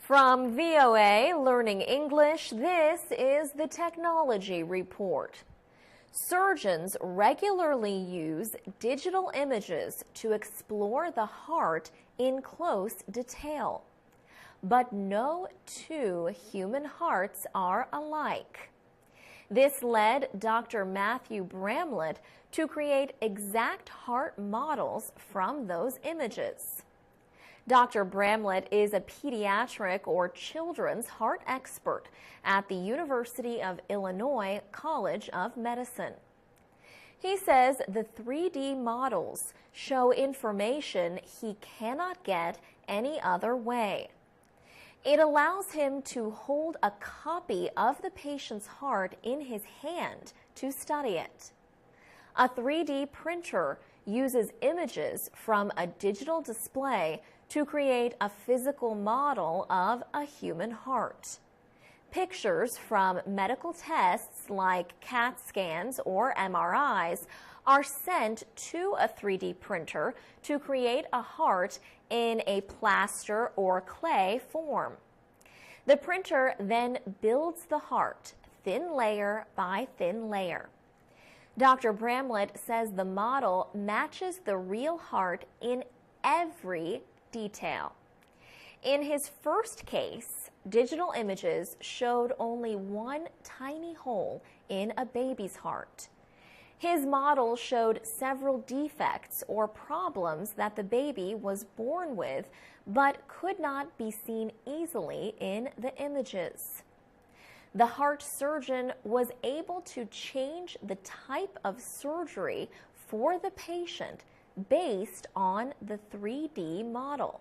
From VOA Learning English, this is the Technology Report. Surgeons regularly use digital images to explore the heart in close detail. But no two human hearts are alike. This led Dr. Matthew Bramlett to create exact heart models from those images. Dr. Bramlett is a pediatric or children's heart expert at the University of Illinois College of Medicine. He says the 3D models show information he cannot get any other way. It allows him to hold a copy of the patient's heart in his hand to study it. A 3D printer uses images from a digital display to create a physical model of a human heart. Pictures from medical tests like CAT scans or MRIs are sent to a 3D printer to create a heart in a plaster or clay form. The printer then builds the heart, thin layer by thin layer. Dr. Bramlett says the model matches the real heart in every detail. In his first case, digital images showed only one tiny hole in a baby's heart. His model showed several defects or problems that the baby was born with, but could not be seen easily in the images. The heart surgeon was able to change the type of surgery for the patient based on the 3D model.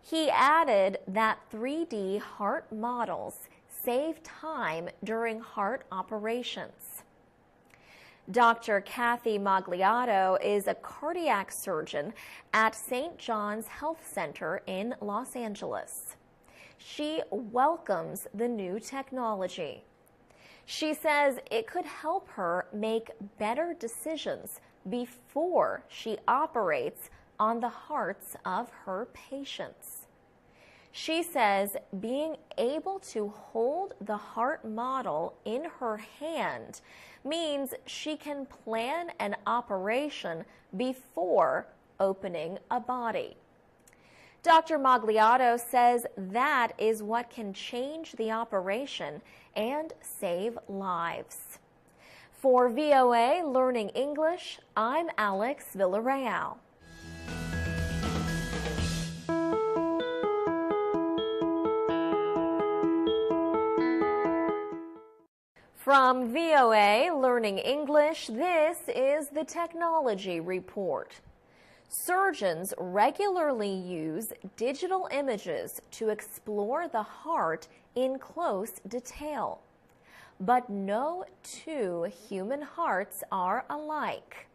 He added that 3D heart models save time during heart operations. Dr. Kathy Magliato is a cardiac surgeon at St. John's Health Center in Los Angeles. She welcomes the new technology. She says it could help her make better decisions before she operates on the hearts of her patients. She says being able to hold the heart model in her hand means she can plan an operation before opening a body. Dr. Magliato says that is what can change the operation and save lives. For VOA Learning English, I'm Alex Villarreal. From VOA Learning English, this is the Technology Report. Surgeons regularly use digital images to explore the heart in close detail. But no two human hearts are alike.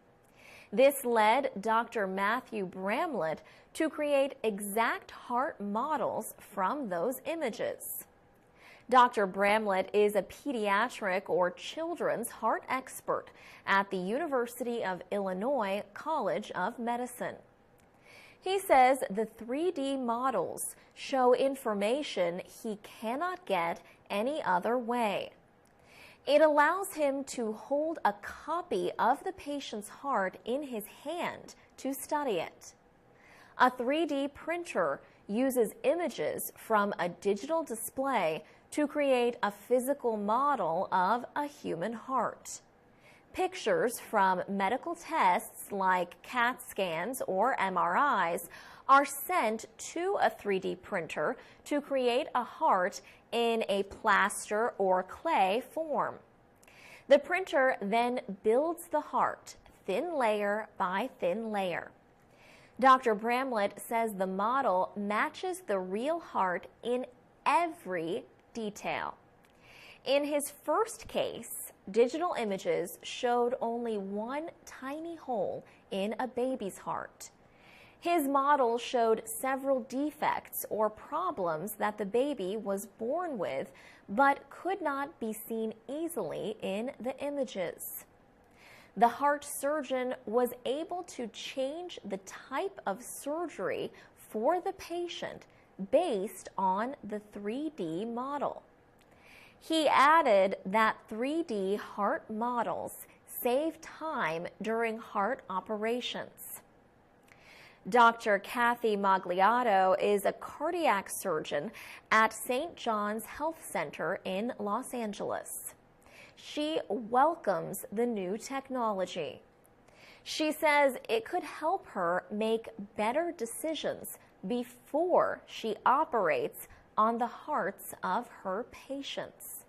This led Dr. Matthew Bramlett to create exact heart models from those images. Dr. Bramlett is a pediatric or children's heart expert at the University of Illinois College of Medicine. He says the 3D models show information he cannot get any other way. It allows him to hold a copy of the patient's heart in his hand to study it. A 3D printer uses images from a digital display to create a physical model of a human heart. Pictures from medical tests like CAT scans or MRIs are sent to a 3D printer to create a heart in a plaster or clay form. The printer then builds the heart, thin layer by thin layer. Dr. Bramlett says the model matches the real heart in every detail. In his first case, digital images showed only one tiny hole in a baby's heart. His model showed several defects or problems that the baby was born with, but could not be seen easily in the images. The heart surgeon was able to change the type of surgery for the patient based on the 3D model. He added that 3D heart models save time during heart operations. Dr. Kathy Magliato is a cardiac surgeon at St. John's Health Center in Los Angeles. She welcomes the new technology. She says it could help her make better decisions before she operates on the hearts of her patients.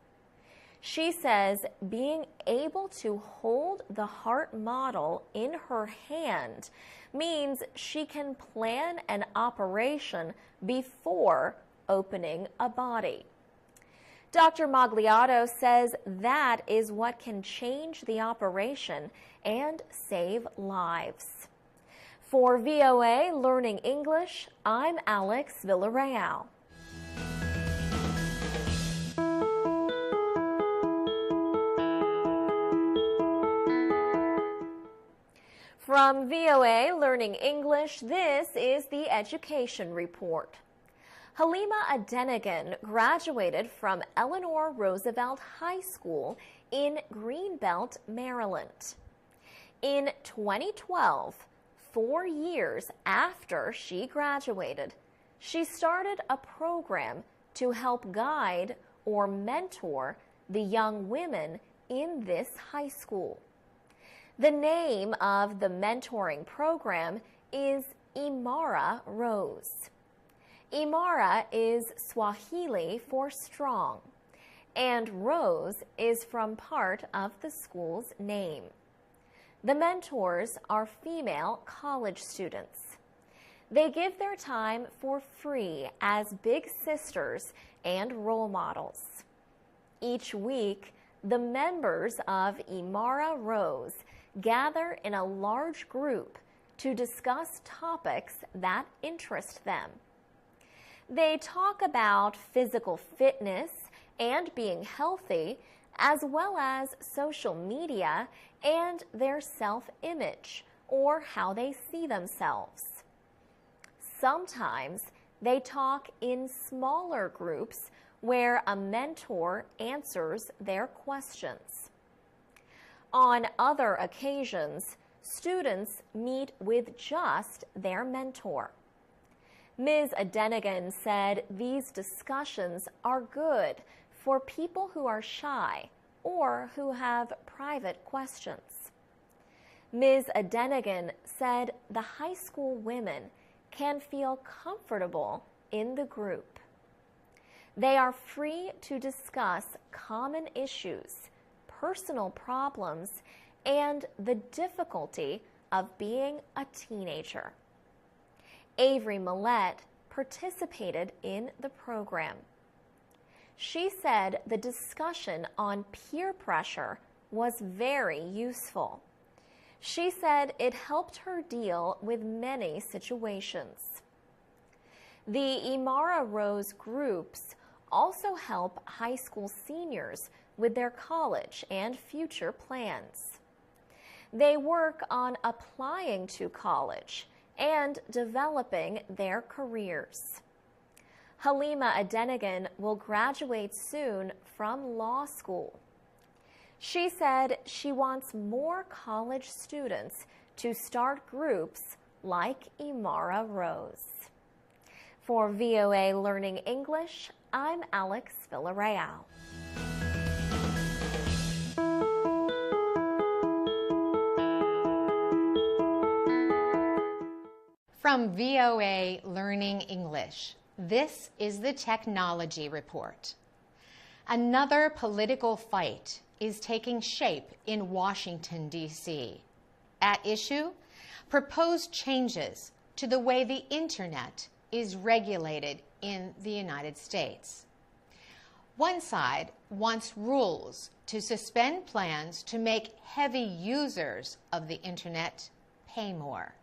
She says being able to hold the heart model in her hand means she can plan an operation before opening a body. Dr. Magliato says that is what can change the operation and save lives. For VOA Learning English, I'm Alex Villarreal. From VOA Learning English, this is the Education Report. Halima Adenegan graduated from Eleanor Roosevelt High School in Greenbelt, Maryland. In 2012, 4 years after she graduated, she started a program to help guide or mentor the young women in this high school. The name of the mentoring program is Imara Rose. Imara is Swahili for strong, and Rose is from part of the school's name. The mentors are female college students. They give their time for free as big sisters and role models. Each week, the members of Imara Rose gather in a large group to discuss topics that interest them. They talk about physical fitness and being healthy, as well as social media and their self-image, or how they see themselves. Sometimes they talk in smaller groups where a mentor answers their questions. On other occasions, students meet with just their mentor. Ms. Adenegan said these discussions are good for people who are shy or who have private questions. Ms. Adenegan said the high school women can feel comfortable in the group. They are free to discuss common issues, personal problems, and the difficulty of being a teenager. Avery Millette participated in the program. She said the discussion on peer pressure was very useful. She said it helped her deal with many situations. The Imara Rose groups also help high school seniors with their college and future plans. They work on applying to college and developing their careers. Halima Adenegan will graduate soon from law school. She said she wants more college students to start groups like Imara Rose. For VOA Learning English, I'm Alex Villarreal. From VOA Learning English, this is the Technology Report. Another political fight is taking shape in Washington, D.C. At issue, proposed changes to the way the Internet is regulated in the United States. One side wants rules to suspend plans to make heavy users of the Internet pay more.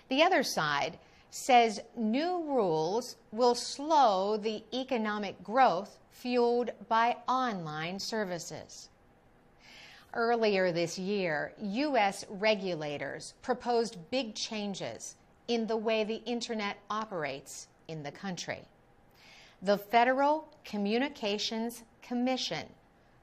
The other side says new rules will slow the economic growth fueled by online services. Earlier this year, U.S. regulators proposed big changes in the way the Internet operates in the country. The Federal Communications Commission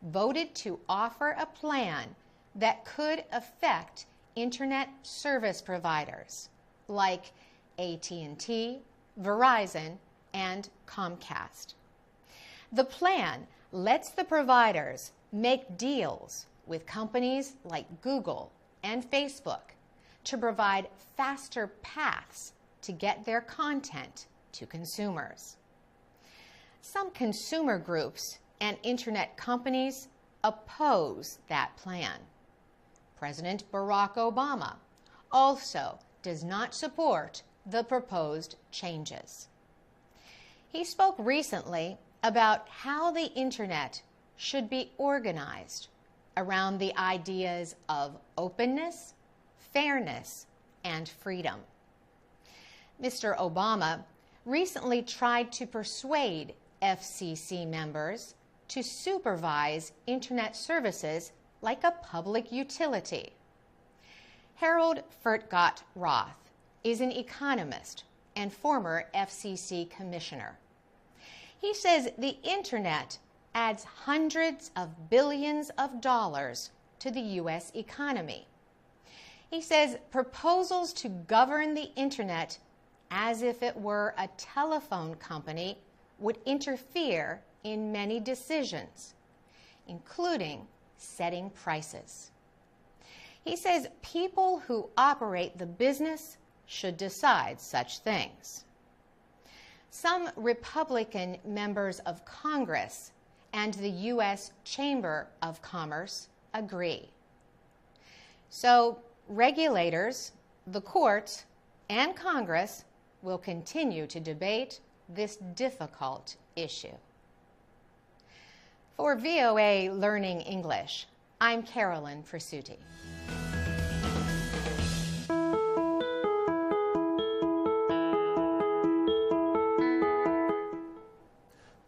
voted to offer a plan that could affect internet service providers like AT&T, Verizon, and Comcast. The plan lets the providers make deals with companies like Google and Facebook to provide faster paths to get their content to consumers. Some consumer groups and internet companies oppose that plan. President Barack Obama also does not support the proposed changes. He spoke recently about how the internet should be organized around the ideas of openness, fairness, and freedom. Mr. Obama recently tried to persuade FCC members to supervise internet services like a public utility. Harold Furtgott-Roth is an economist and former FCC commissioner. He says the internet adds hundreds of billions of dollars to the U.S. economy. He says proposals to govern the internet as if it were a telephone company would interfere in many decisions, including setting prices. He says people who operate the business should decide such things. Some Republican members of Congress and the U.S. Chamber of Commerce agree. So regulators, the courts, and Congress will continue to debate this difficult issue. For VOA Learning English, I'm Carolyn Frasuti.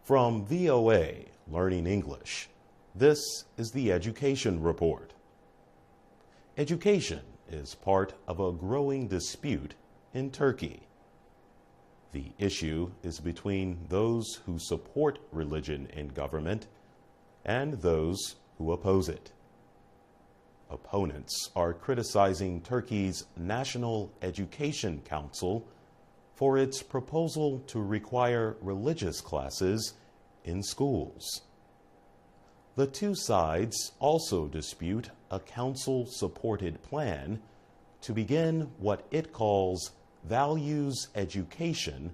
From VOA Learning English, this is the Education Report. Education is part of a growing dispute in Turkey. The issue is between those who support religion in government and those who oppose it. Opponents are criticizing Turkey's National Education Council for its proposal to require religious classes in schools. The two sides also dispute a council-supported plan to begin what it calls values education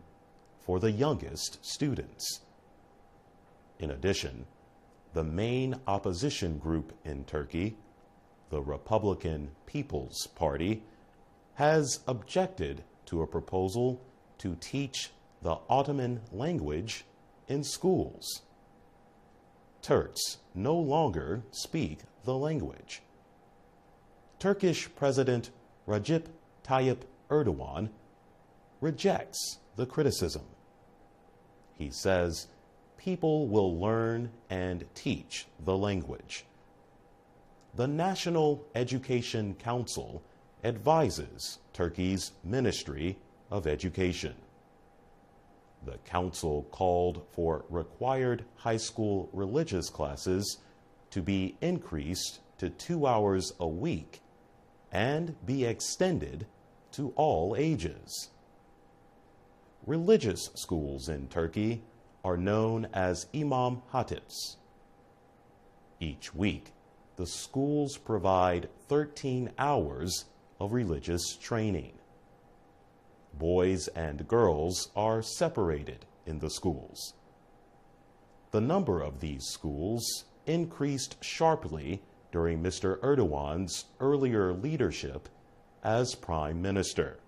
for the youngest students. In addition, the main opposition group in Turkey, the Republican People's Party, has objected to a proposal to teach the Ottoman language in schools. Turks no longer speak the language. Turkish President Recep Tayyip Erdogan rejects the criticism. He says people will learn and teach the language. The National Education Council advises Turkey's Ministry of Education. The council called for required high school religious classes to be increased to 2 hours a week and be extended to all ages. Religious schools in Turkey are known as imam hatips. Each week, the schools provide 13 hours of religious training. Boys and girls are separated in the schools. The number of these schools increased sharply during Mr. Erdogan's earlier leadership as Prime Minister.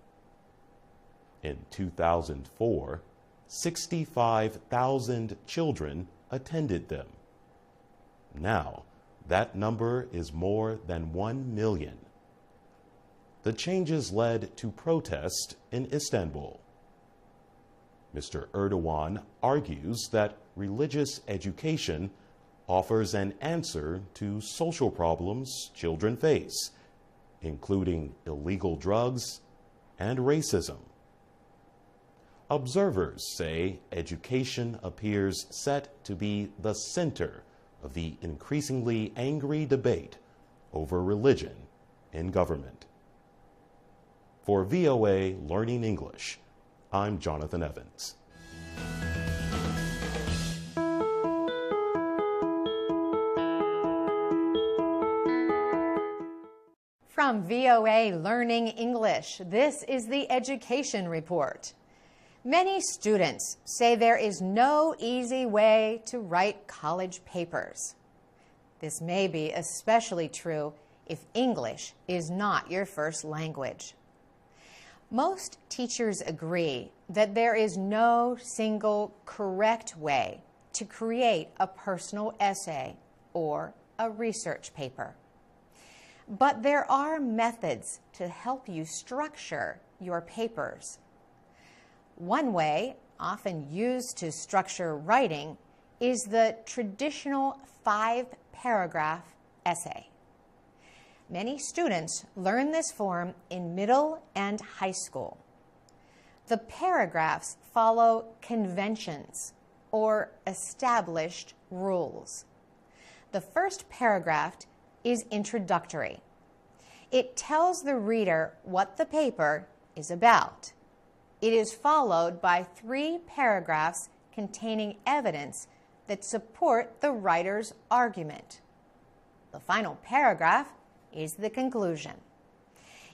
In 2004, 65,000 children attended them. Now, that number is more than 1 million. The changes led to protest in Istanbul. Mr. Erdogan argues that religious education offers an answer to social problems children face, including illegal drugs and racism. Observers say education appears set to be the center of the increasingly angry debate over religion in government. For VOA Learning English, I'm Jonathan Evans. From VOA Learning English, this is the Education Report. Many students say there is no easy way to write college papers. This may be especially true if English is not your first language. Most teachers agree that there is no single correct way to create a personal essay or a research paper. But there are methods to help you structure your papers. One way, often used to structure writing, is the traditional 5-paragraph essay. Many students learn this form in middle and high school. The paragraphs follow conventions or established rules. The first paragraph is introductory. It tells the reader what the paper is about. It is followed by 3 paragraphs containing evidence that support the writer's argument. The final paragraph is the conclusion.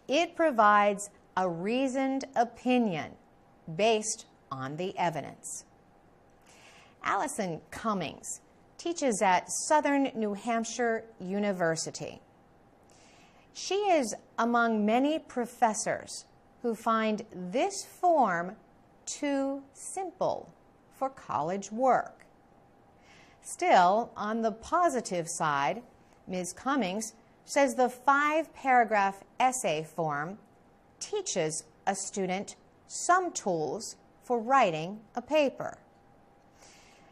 It provides a reasoned opinion based on the evidence. Allison Cummings teaches at Southern New Hampshire University. She is among many professors who find this form too simple for college work. Still, on the positive side, Ms. Cummings says the 5-paragraph essay form teaches a student some tools for writing a paper.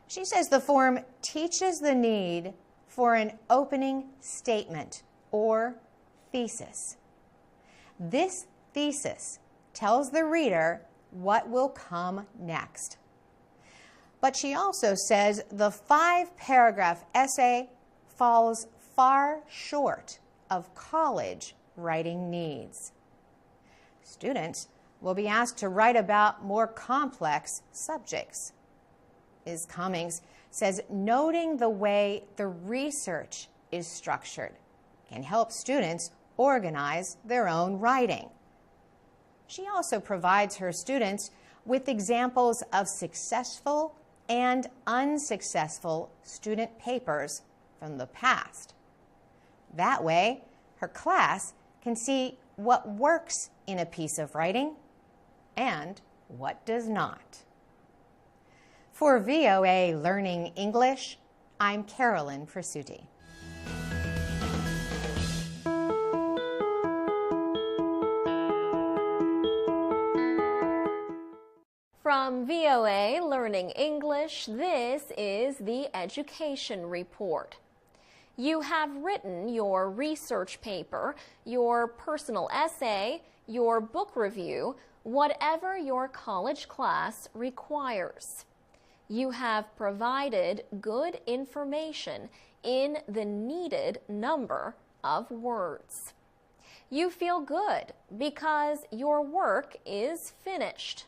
She says the form teaches the need for an opening statement or thesis. This thesis tells the reader what will come next. But she also says the 5-paragraph essay falls far short of college writing needs. Students will be asked to write about more complex subjects. Ms. Cummings says noting the way the research is structured can help students organize their own writing. She also provides her students with examples of successful and unsuccessful student papers from the past. That way, her class can see what works in a piece of writing and what does not. For VOA Learning English, I'm Carolyn Presutti. From VOA Learning English, this is the Education Report. You have written your research paper, your personal essay, your book review, whatever your college class requires. You have provided good information in the needed number of words. You feel good because your work is finished.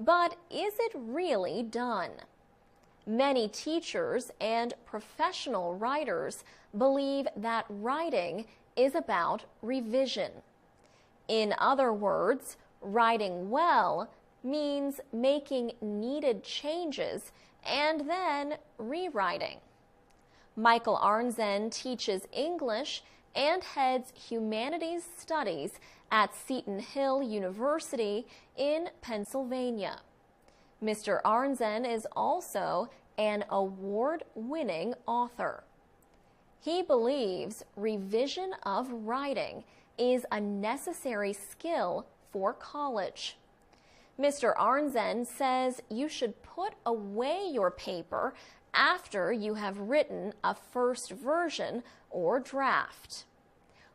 But is it really done? Many teachers and professional writers believe that writing is about revision. In other words, writing well means making needed changes and then rewriting. Michael Arnzen teaches English and heads humanities studies at Seton Hill University in Pennsylvania. Mr. Arnzen is also an award-winning author. He believes revision of writing is a necessary skill for college. Mr. Arnzen says you should put away your paper after you have written a first version or draft.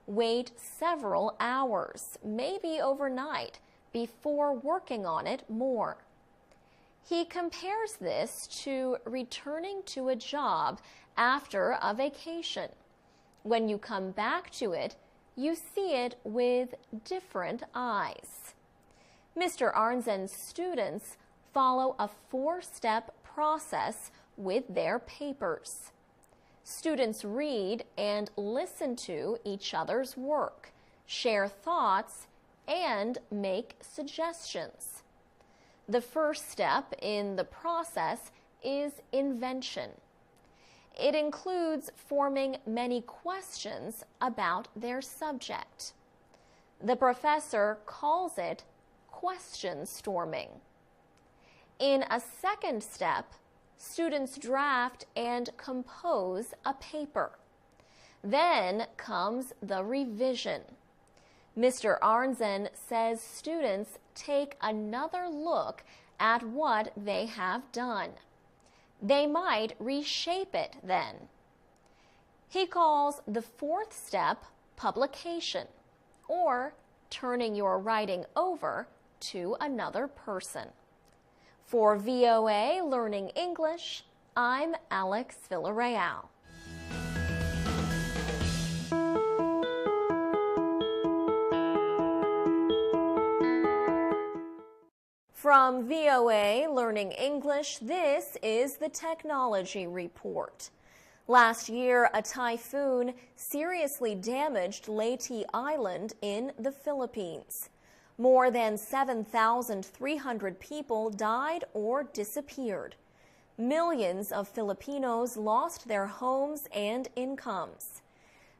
Wait several hours, maybe overnight, before working on it more. He compares this to returning to a job after a vacation. When you come back to it, you see it with different eyes. Mr. Arnzen's students follow a four-step process with their papers. Students read and listen to each other's work, share thoughts, and make suggestions. The first step in the process is invention. It includes forming many questions about their subject. The professor calls it question storming. In a second step, students draft and compose a paper. Then comes the revision. Mr. Arnzen says students take another look at what they have done. They might reshape it then. He calls the fourth step publication, or turning your writing over to another person. For VOA Learning English, I'm Alex Villarreal. From VOA Learning English, this is the Technology Report. Last year, a typhoon seriously damaged Leyte Island in the Philippines. More than 7,300 people died or disappeared. Millions of Filipinos lost their homes and incomes.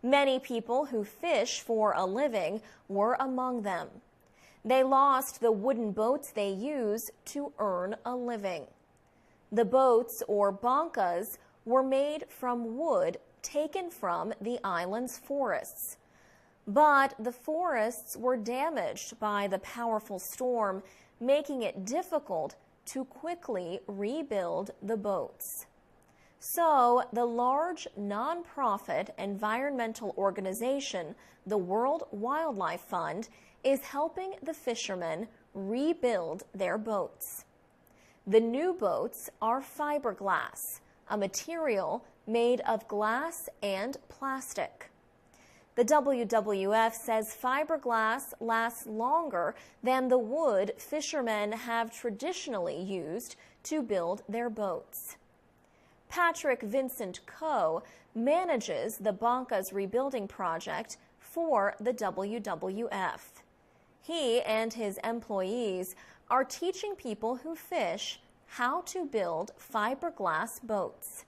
Many people who fish for a living were among them. They lost the wooden boats they use to earn a living. The boats, or bancas, were made from wood taken from the island's forests. But the forests were damaged by the powerful storm, making it difficult to quickly rebuild the boats. So, the large nonprofit environmental organization, the World Wildlife Fund, is helping the fishermen rebuild their boats. The new boats are fiberglass, a material made of glass and plastic. The WWF says fiberglass lasts longer than the wood fishermen have traditionally used to build their boats. Patrick Vincent Coe manages the Banca's rebuilding project for the WWF. He and his employees are teaching people who fish how to build fiberglass boats.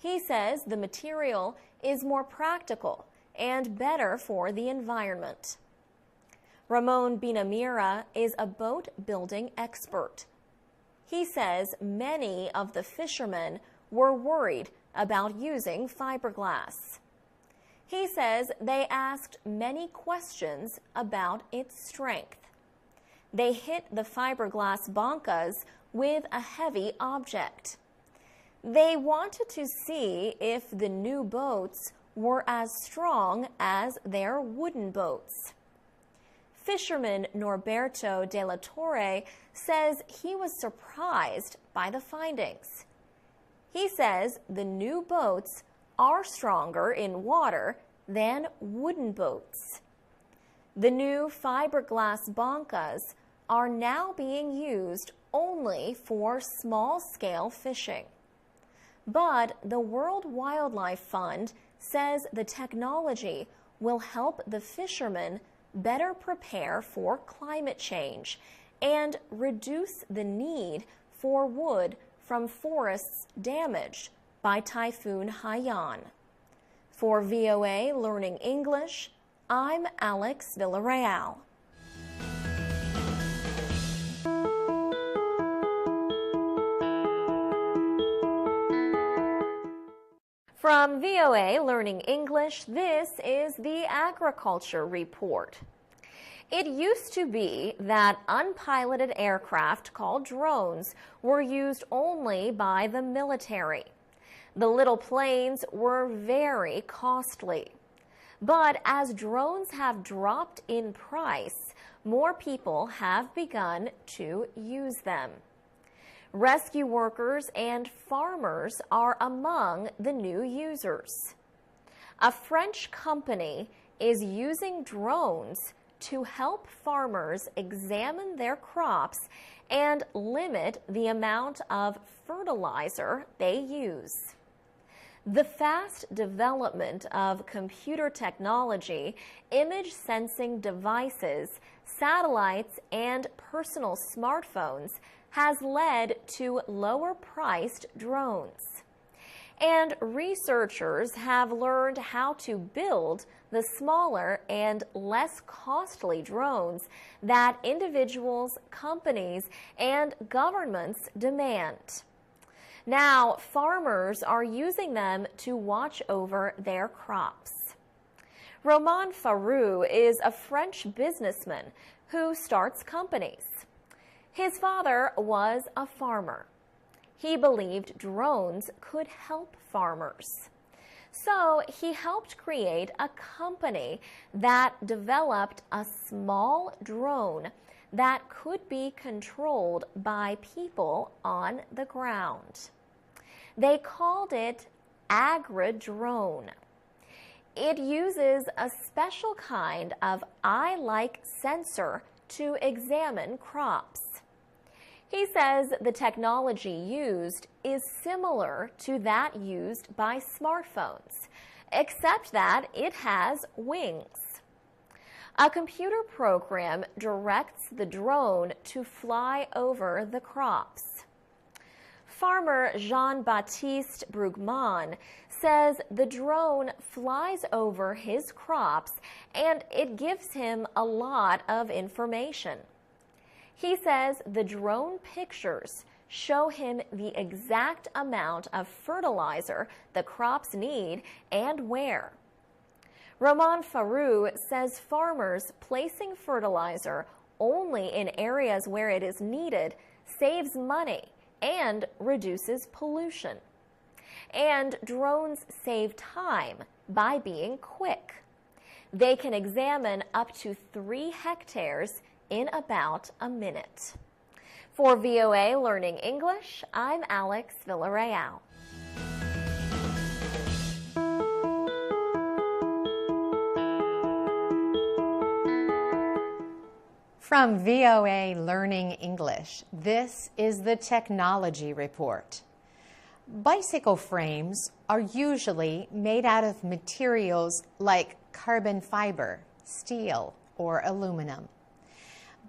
He says the material is more practical and better for the environment. Ramon Binamira is a boat building expert. He says many of the fishermen were worried about using fiberglass. He says they asked many questions about its strength. They hit the fiberglass bancas with a heavy object. They wanted to see if the new boats were as strong as their wooden boats. Fisherman Norberto de la Torre says he was surprised by the findings. He says the new boats are stronger in water than wooden boats. The new fiberglass bancas are now being used only for small-scale fishing. But the World Wildlife Fund says the technology will help the fishermen better prepare for climate change and reduce the need for wood from forests damaged by Typhoon Haiyan. For VOA Learning English, I'm Alex Villarreal. From VOA Learning English, this is the Agriculture Report. It used to be that unpiloted aircraft called drones were used only by the military. The little planes were very costly. But as drones have dropped in price, more people have begun to use them. Rescue workers and farmers are among the new users. A French company is using drones to help farmers examine their crops and limit the amount of fertilizer they use. The fast development of computer technology, image sensing devices, satellites, and personal smartphones has led to lower-priced drones. And researchers have learned how to build the smaller and less costly drones that individuals, companies, and governments demand. Now, farmers are using them to watch over their crops. Roman Farou is a French businessman who starts companies. His father was a farmer. He believed drones could help farmers. So he helped create a company that developed a small drone that could be controlled by people on the ground. They called it Agri-Drone. It uses a special kind of eye-like sensor to examine crops. He says the technology used is similar to that used by smartphones, except that it has wings. A computer program directs the drone to fly over the crops. Farmer Jean-Baptiste Brugman says the drone flies over his crops and it gives him a lot of information. He says the drone pictures show him the exact amount of fertilizer the crops need and where. Roman Farou says farmers placing fertilizer only in areas where it is needed saves money and reduces pollution. And drones save time by being quick. They can examine up to 3 hectares in about a minute. For VOA Learning English, I'm Alex Villarreal. From VOA Learning English, this is the Technology Report. Bicycle frames are usually made out of materials like carbon fiber, steel, or aluminum.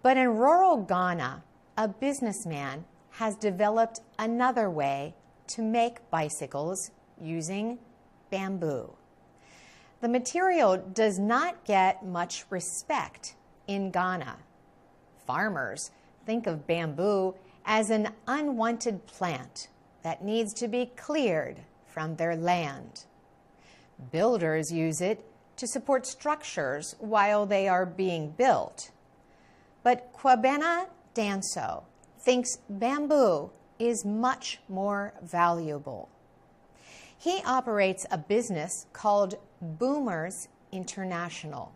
But in rural Ghana, a businessman has developed another way to make bicycles using bamboo. The material does not get much respect in Ghana. Farmers think of bamboo as an unwanted plant that needs to be cleared from their land. Builders use it to support structures while they are being built. But Kwabena Danso thinks bamboo is much more valuable. He operates a business called Boomers International.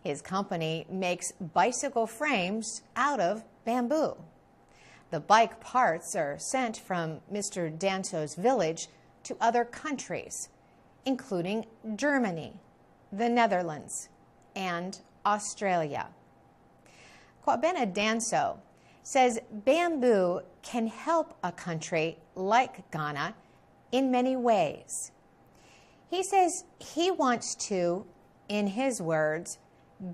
His company makes bicycle frames out of bamboo. The bike parts are sent from Mr. Danso's village to other countries, including Germany, the Netherlands, and Australia. Kwabena Danso says bamboo can help a country like Ghana in many ways. He says he wants to, in his words,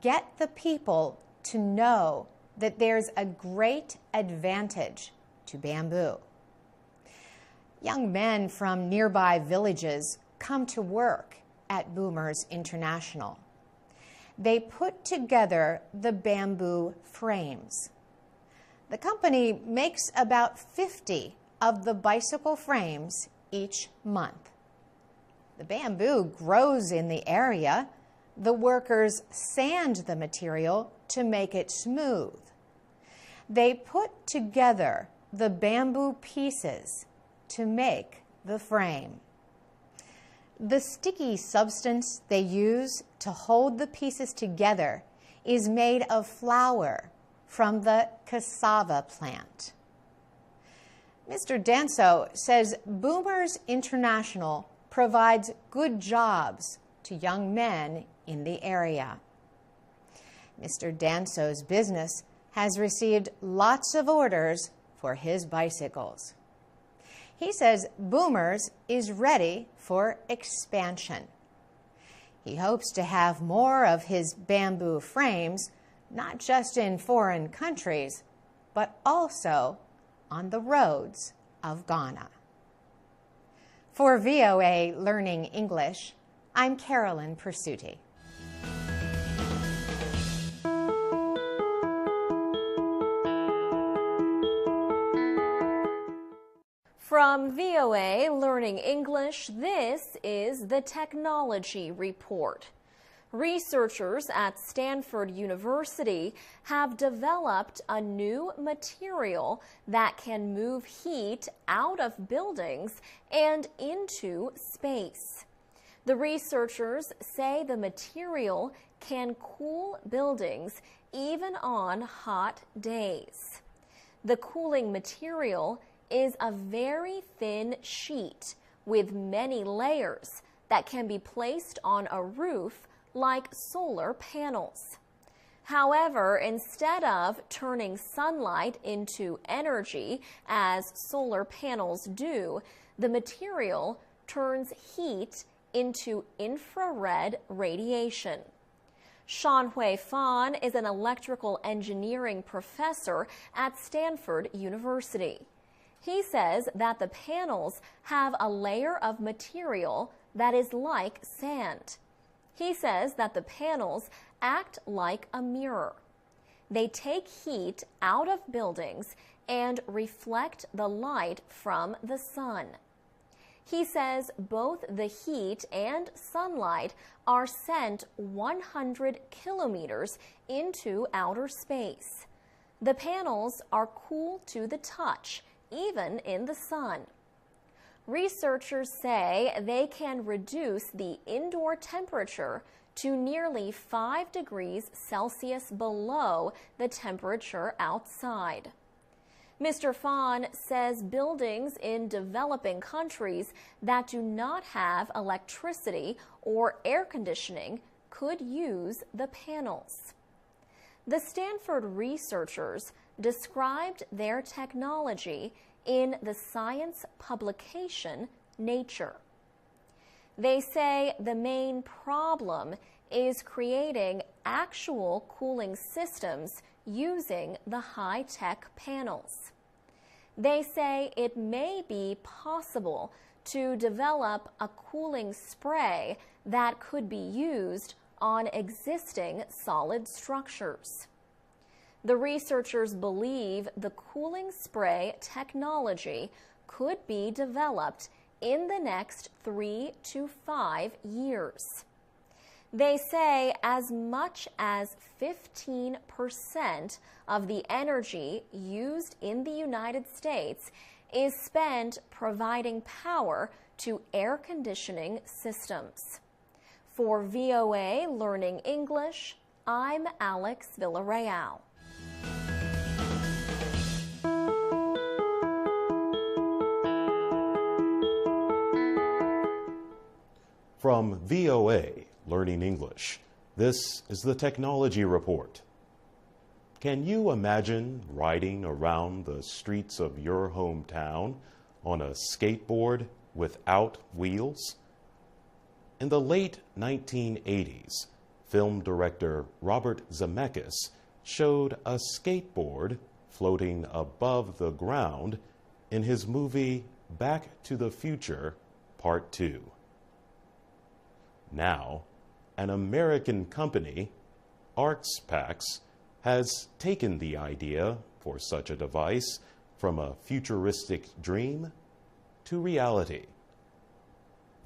get the people to know that there's a great advantage to bamboo. Young men from nearby villages come to work at Boomers International. They put together the bamboo frames. The company makes about 50 of the bicycle frames each month. The bamboo grows in the area. The workers sand the material to make it smooth. They put together the bamboo pieces to make the frame. The sticky substance they use to hold the pieces together is made of flour from the cassava plant. Mr. Danso says Boomers International provides good jobs to young men in the area. Mr. Danso's business has received lots of orders for his bicycles. He says Boomers is ready for expansion. He hopes to have more of his bamboo frames, not just in foreign countries, but also on the roads of Ghana. For VOA Learning English, I'm Carolyn Persutti. From VOA Learning English, this is the Technology Report. Researchers at Stanford University have developed a new material that can move heat out of buildings and into space. The researchers say the material can cool buildings even on hot days. The cooling material is a very thin sheet with many layers that can be placed on a roof like solar panels. However, instead of turning sunlight into energy as solar panels do, the material turns heat into infrared radiation. Shanhui Fan is an electrical engineering professor at Stanford University. He says that the panels have a layer of material that is like sand. He says that the panels act like a mirror. They take heat out of buildings and reflect the light from the sun. He says both the heat and sunlight are sent 100 kilometers into outer space. The panels are cool to the touch, even in the sun. Researchers say they can reduce the indoor temperature to nearly 5 degrees Celsius below the temperature outside. Mr. Fan says buildings in developing countries that do not have electricity or air conditioning could use the panels. The Stanford researchers described their technology in the science publication Nature. They say the main problem is creating actual cooling systems using the high-tech panels. They say it may be possible to develop a cooling spray that could be used on existing solid structures. The researchers believe the cooling spray technology could be developed in the next 3 to 5 years. They say as much as 15% of the energy used in the United States is spent providing power to air conditioning systems. For VOA Learning English, I'm Alex Villarreal. From VOA Learning English, this is the Technology Report. Can you imagine riding around the streets of your hometown on a skateboard without wheels? In the late 1980s, film director Robert Zemeckis showed a skateboard floating above the ground in his movie Back to the Future Part 2. Now, an American company, ArxPax, has taken the idea for such a device from a futuristic dream to reality.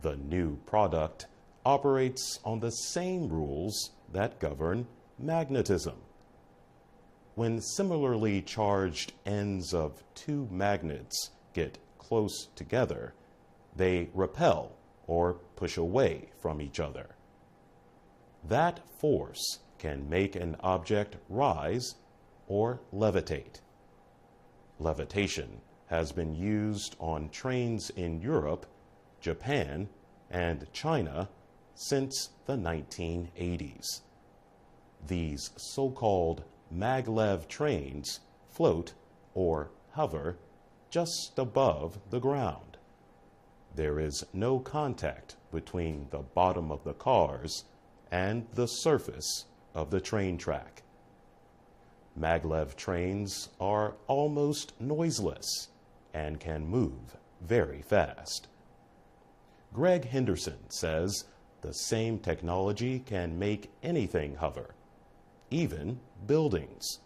The new product operates on the same rules that govern magnetism. When similarly charged ends of two magnets get close together, they repel or push away from each other. That force can make an object rise or levitate. Levitation has been used on trains in Europe, Japan, and China since the 1980s. These so-called maglev trains float or hover just above the ground. There is no contact between the bottom of the cars and the surface of the train track. Maglev trains are almost noiseless and can move very fast. Greg Henderson says the same technology can make anything hover, even buildings.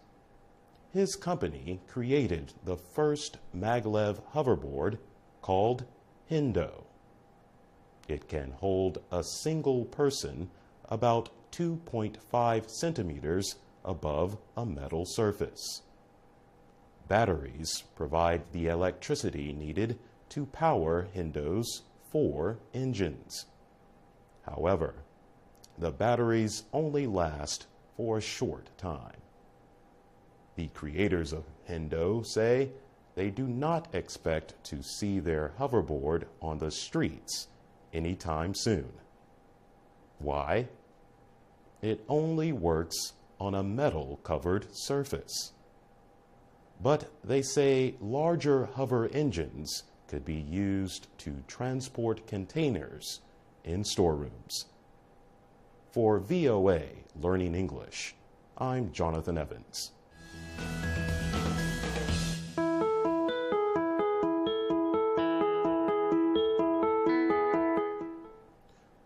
His company created the first maglev hoverboard called Hindo. It can hold a single person about 2.5 centimeters above a metal surface. Batteries provide the electricity needed to power Hindo's 4 engines. However, the batteries only last for a short time. The creators of Hindo say they do not expect to see their hoverboard on the streets anytime soon. Why? It only works on a metal-covered surface. But they say larger hover engines could be used to transport containers in storerooms. For VOA Learning English, I'm Jonathan Evans.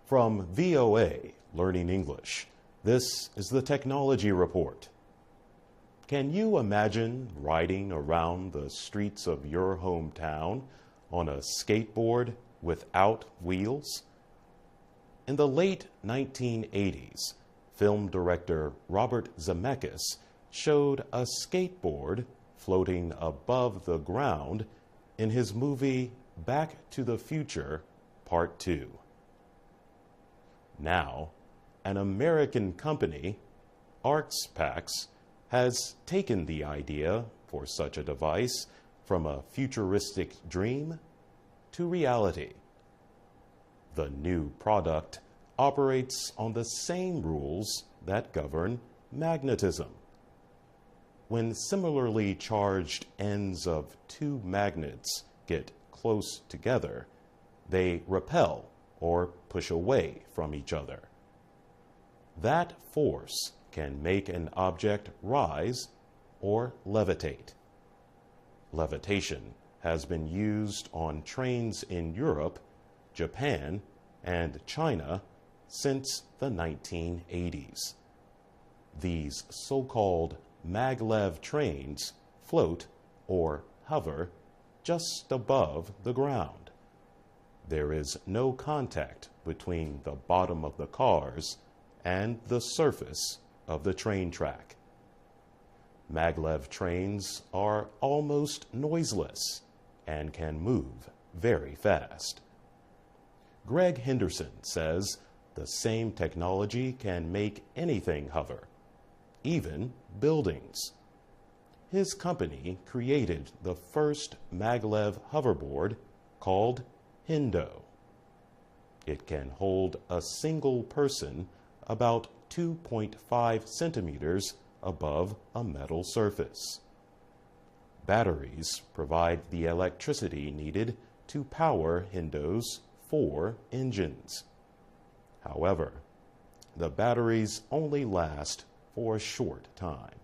From VOA Learning English, this is the Technology Report. Can you imagine riding around the streets of your hometown on a skateboard without wheels? In the late 1980s, film director Robert Zemeckis showed a skateboard floating above the ground in his movie Back to the Future Part 2. Now, an American company, Arxpax, has taken the idea for such a device from a futuristic dream to reality. The new product operates on the same rules that govern magnetism. When similarly charged ends of two magnets get close together, they repel or push away from each other. That force can make an object rise or levitate. Levitation has been used on trains in Europe, Japan, and China since the 1980s. These so-called maglev trains float or hover just above the ground. There is no contact between the bottom of the cars and the surface of the train track. Maglev trains are almost noiseless and can move very fast. Greg Henderson says the same technology can make anything hover, even buildings. His company created the first maglev hoverboard called Hindo. It can hold a single person about 2.5 centimeters above a metal surface. Batteries provide the electricity needed to power Hindo's 4 engines. However, the batteries only last for a short time.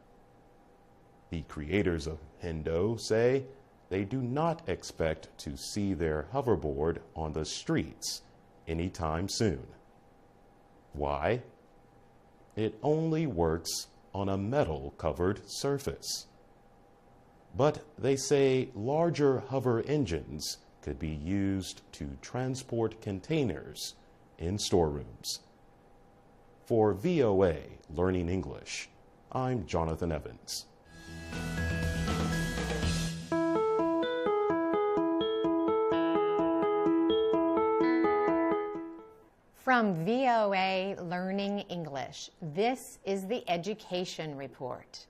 The creators of Hindo say they do not expect to see their hoverboard on the streets anytime soon. Why? It only works on a metal-covered surface. But they say larger hover engines could be used to transport containers in storerooms. For VOA Learning English, I'm Jonathan Evans. From VOA Learning English, this is the Education Report.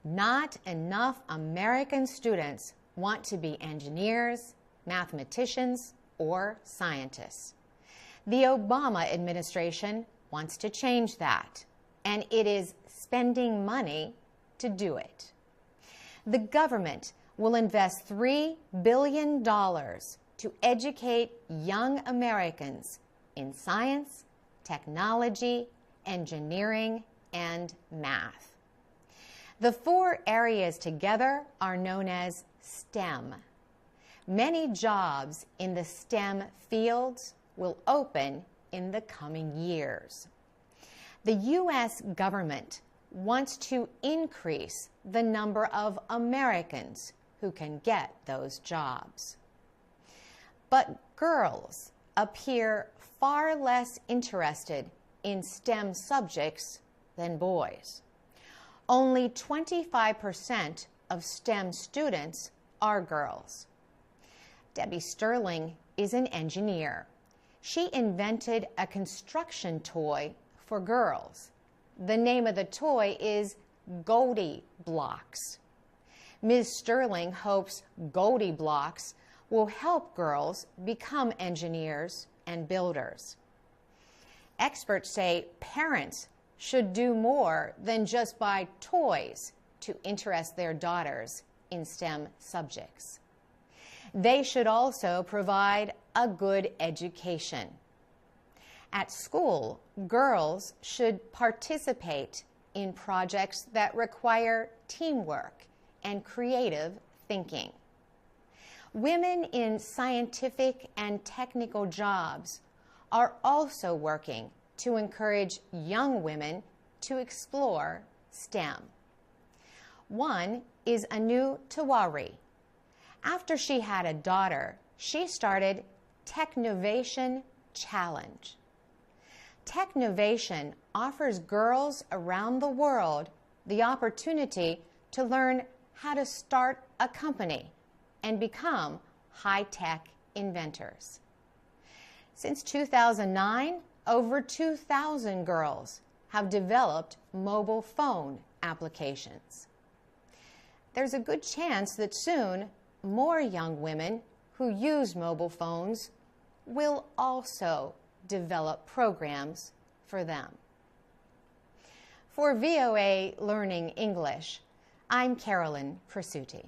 Not enough American students want to be engineers, mathematicians, or scientists. The Obama administration wants to change that, and it is spending money to do it. The government will invest $3 billion to educate young Americans in science, technology, engineering, and math. The 4 areas together are known as STEM. Many jobs in the STEM fields will open in the coming years. The U.S. government wants to increase the number of Americans who can get those jobs. But girls appear far less interested in STEM subjects than boys. Only 25% of STEM students are girls. Debbie Sterling is an engineer. She invented a construction toy for girls. The name of the toy is Goldie Blocks. Ms. Sterling hopes Goldie Blocks will help girls become engineers and builders. Experts say parents should do more than just buy toys to interest their daughters in STEM subjects. They should also provide a good education. At school, girls should participate in projects that require teamwork and creative thinking. Women in scientific and technical jobs are also working to encourage young women to explore STEM. One is Anu Tawari. After she had a daughter, she started Technovation Challenge. Technovation offers girls around the world the opportunity to learn how to start a company and become high-tech inventors. Since 2009, over 2,000 girls have developed mobile phone applications. There's a good chance that soon more young women who use mobile phones will also develop programs for them. For VOA Learning English, I'm Carolyn Presutti.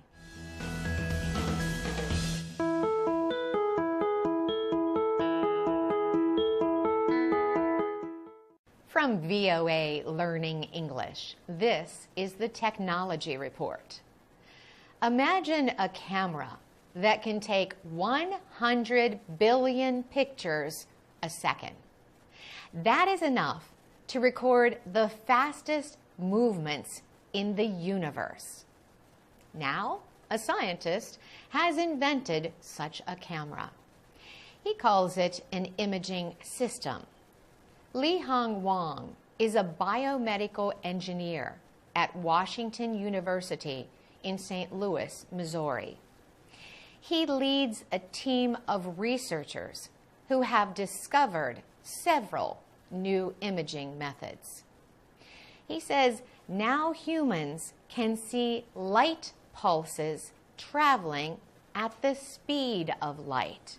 From VOA Learning English, this is the Technology Report. Imagine a camera that can take 100 billion pictures a second. That is enough to record the fastest movements in the universe. Now, a scientist has invented such a camera. He calls it an imaging system. Li-Hong Wang is a biomedical engineer at Washington University in St. Louis, Missouri. He leads a team of researchers who have discovered several new imaging methods. He says now humans can see light pulses traveling at the speed of light.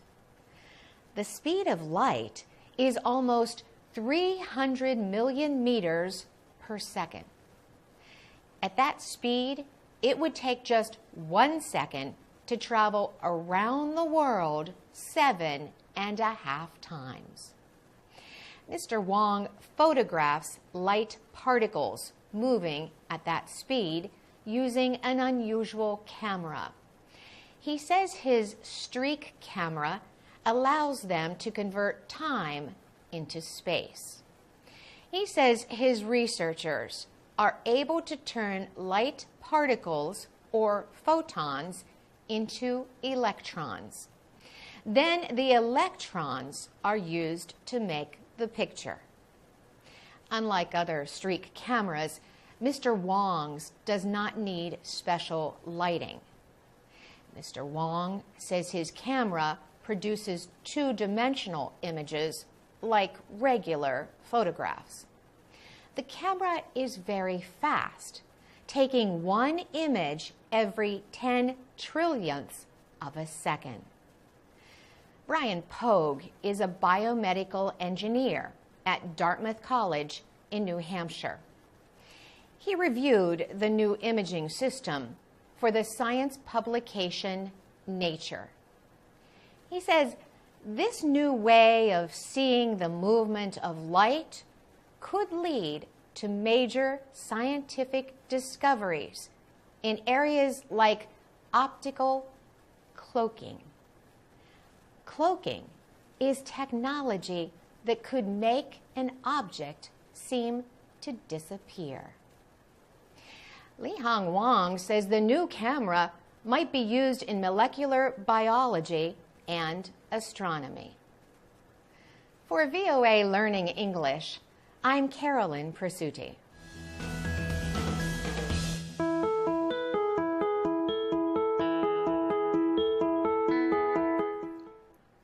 The speed of light is almost 300 million meters per second. At that speed, it would take just 1 second to travel around the world 7.5 times. Mr. Wang photographs light particles moving at that speed using an unusual camera. He says his streak camera allows them to convert time into space. He says his researchers are able to turn light particles or photons into electrons. Then the electrons are used to make the picture. Unlike other streak cameras, Mr. Wang's does not need special lighting. Mr. Wang says his camera produces two-dimensional images like regular photographs. The camera is very fast. taking one image every 10 trillionths of a second. Brian Pogue is a biomedical engineer at Dartmouth College in New Hampshire. He reviewed the new imaging system for the science publication Nature. He says this new way of seeing the movement of light could lead to major scientific discoveries in areas like optical cloaking. Cloaking is technology that could make an object seem to disappear. Li Hong Wang says the new camera might be used in molecular biology and astronomy. For VOA Learning English, I'm Carolyn Presutti.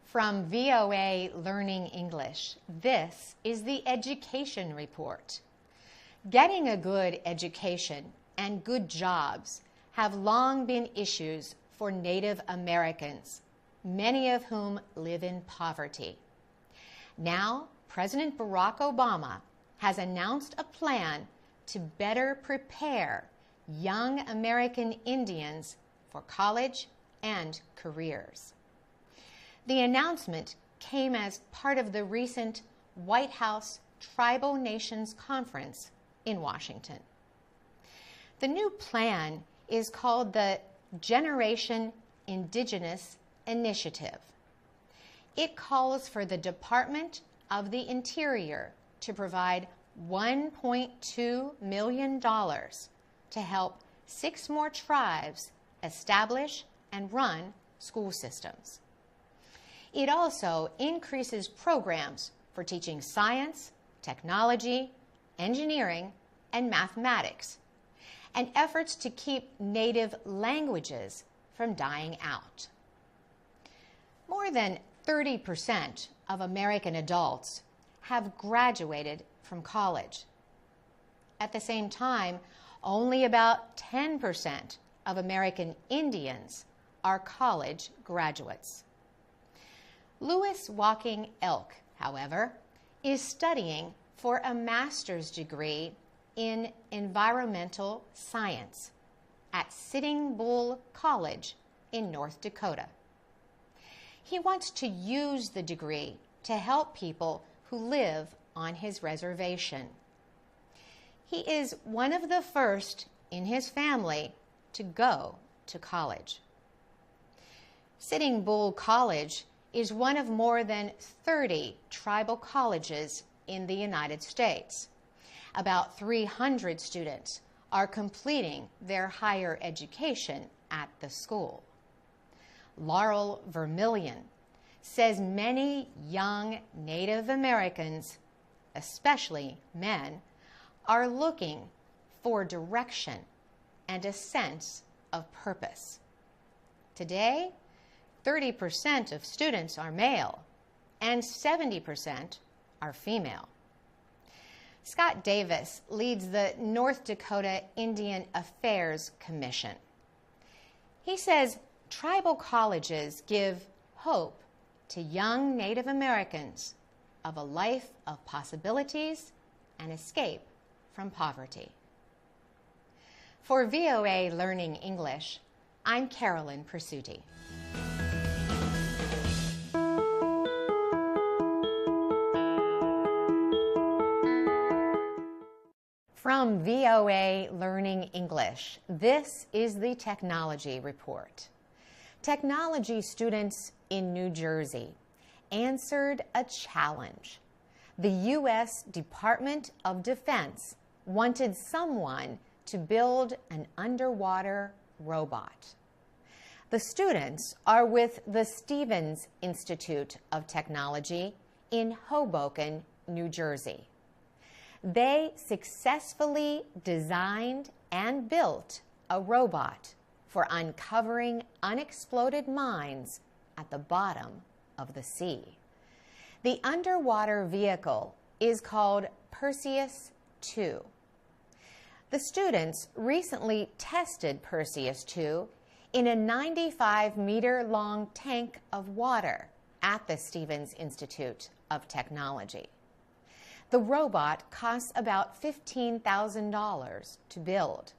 From VOA Learning English, this is the Education Report. Getting a good education and good jobs have long been issues for Native Americans, many of whom live in poverty. Now, President Barack Obama has announced a plan to better prepare young American Indians for college and careers. The announcement came as part of the recent White House Tribal Nations Conference in Washington. The new plan is called the Generation Indigenous Initiative. It calls for the Department of the Interior to provide $1.2 million to help 6 more tribes establish and run school systems. It also increases programs for teaching science, technology, engineering, and mathematics, and efforts to keep native languages from dying out. More than 30% of American adults have graduated from college. At the same time, only about 10% of American Indians are college graduates. Louis Walking Elk, however, is studying for a master's degree in environmental science at Sitting Bull College in North Dakota. He wants to use the degree to help people who live on his reservation. He is one of the first in his family to go to college. Sitting Bull College is one of more than 30 tribal colleges in the United States. About 300 students are completing their higher education at the school. Laurel Vermillion says many young Native Americans, especially men, are looking for direction and a sense of purpose. Today, 30% of students are male and 70% are female. Scott Davis leads the North Dakota Indian Affairs Commission. He says tribal colleges give hope to young Native Americans of a life of possibilities and escape from poverty. For VOA Learning English, I'm Carolyn Presutti. From VOA Learning English, this is the Technology Report. Technology students in New Jersey answered a challenge. The U.S. Department of Defense wanted someone to build an underwater robot. The students are with the Stevens Institute of Technology in Hoboken, New Jersey. They successfully designed and built a robot for uncovering unexploded mines at the bottom of the sea. The underwater vehicle is called Perseus II. The students recently tested Perseus 2 in a 95-meter-long tank of water at the Stevens Institute of Technology. The robot costs about $15,000 to build.